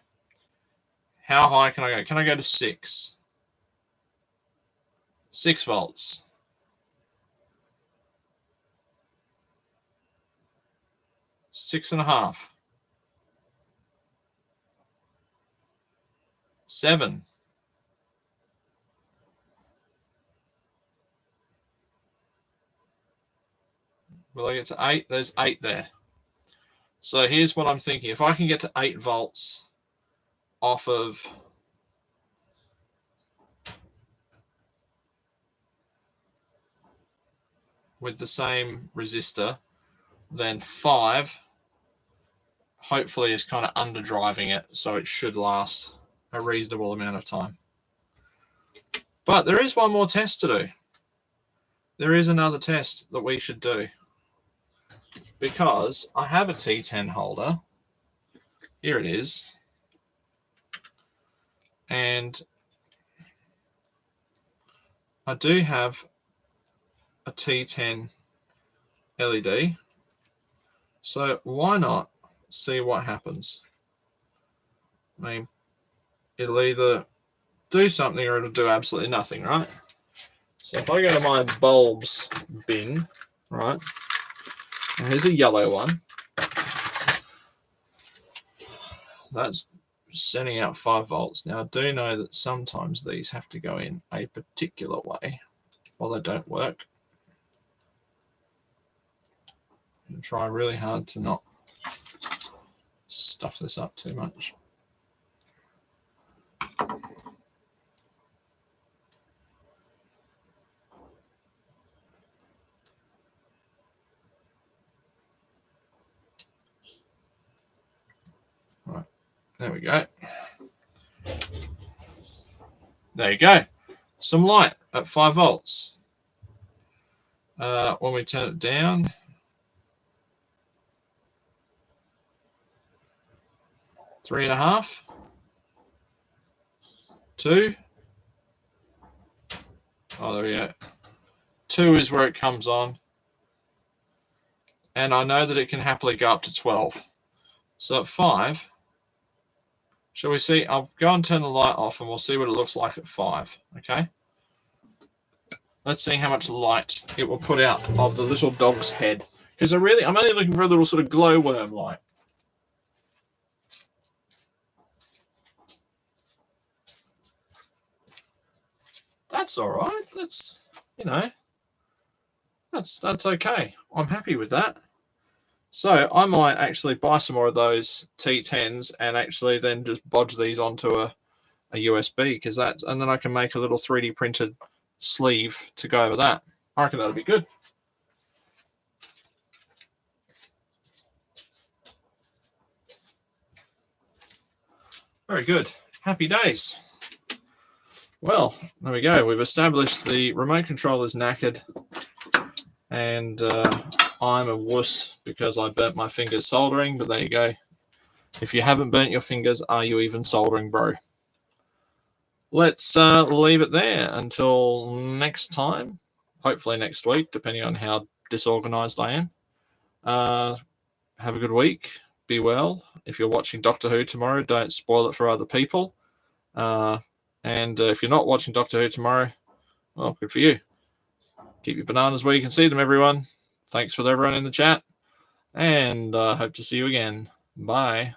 How high can I go? Can I go to 6? 6 volts. 6.5. 7. Will I get to 8? There's 8 there. So here's what I'm thinking. If I can get to 8 volts off of with the same resistor, then 5 hopefully is kind of underdriving it, so it should last a reasonable amount of time. But there is one more test to do. There is another test that we should do. because I have a T10 holder. Here it is. And I do have a T10 LED. So why not see what happens? I mean, it'll either do something or it'll do absolutely nothing, right? So if I go to my bulbs bin, right, and here's a yellow one. That's sending out 5 volts. Now, I do know that sometimes these have to go in a particular way or they don't work. I'm try really hard to not stuff this up too much. Right, there we go. There you go. Some light at 5 volts. When we turn it down, three and a half, 2. Oh, there we go. 2 is where it comes on. And I know that it can happily go up to 12. So at 5, shall we see? I'll go and turn the light off and we'll see what it looks like at 5. Okay. Let's see how much light it will put out of the little dog's head. Because I'm only looking for a little sort of glowworm light. That's all right. That's, that's okay. I'm happy with that. So I might actually buy some more of those T10s and actually then just bodge these onto a USB and then I can make a little 3D printed sleeve to go over that. I reckon that'll be good. Very good. Happy days. Well, there we go. We've established the remote control is knackered and I'm a wuss because I burnt my fingers soldering, but there you go. If you haven't burnt your fingers, are you even soldering, bro? Let's leave it there until next time. Hopefully next week, depending on how disorganized I am. Have a good week. Be well. If you're watching Doctor Who tomorrow, don't spoil it for other people. And if you're not watching Doctor Who tomorrow, well, good for you. Keep your bananas where you can see them, everyone. Thanks for everyone in the chat. And hope to see you again. Bye.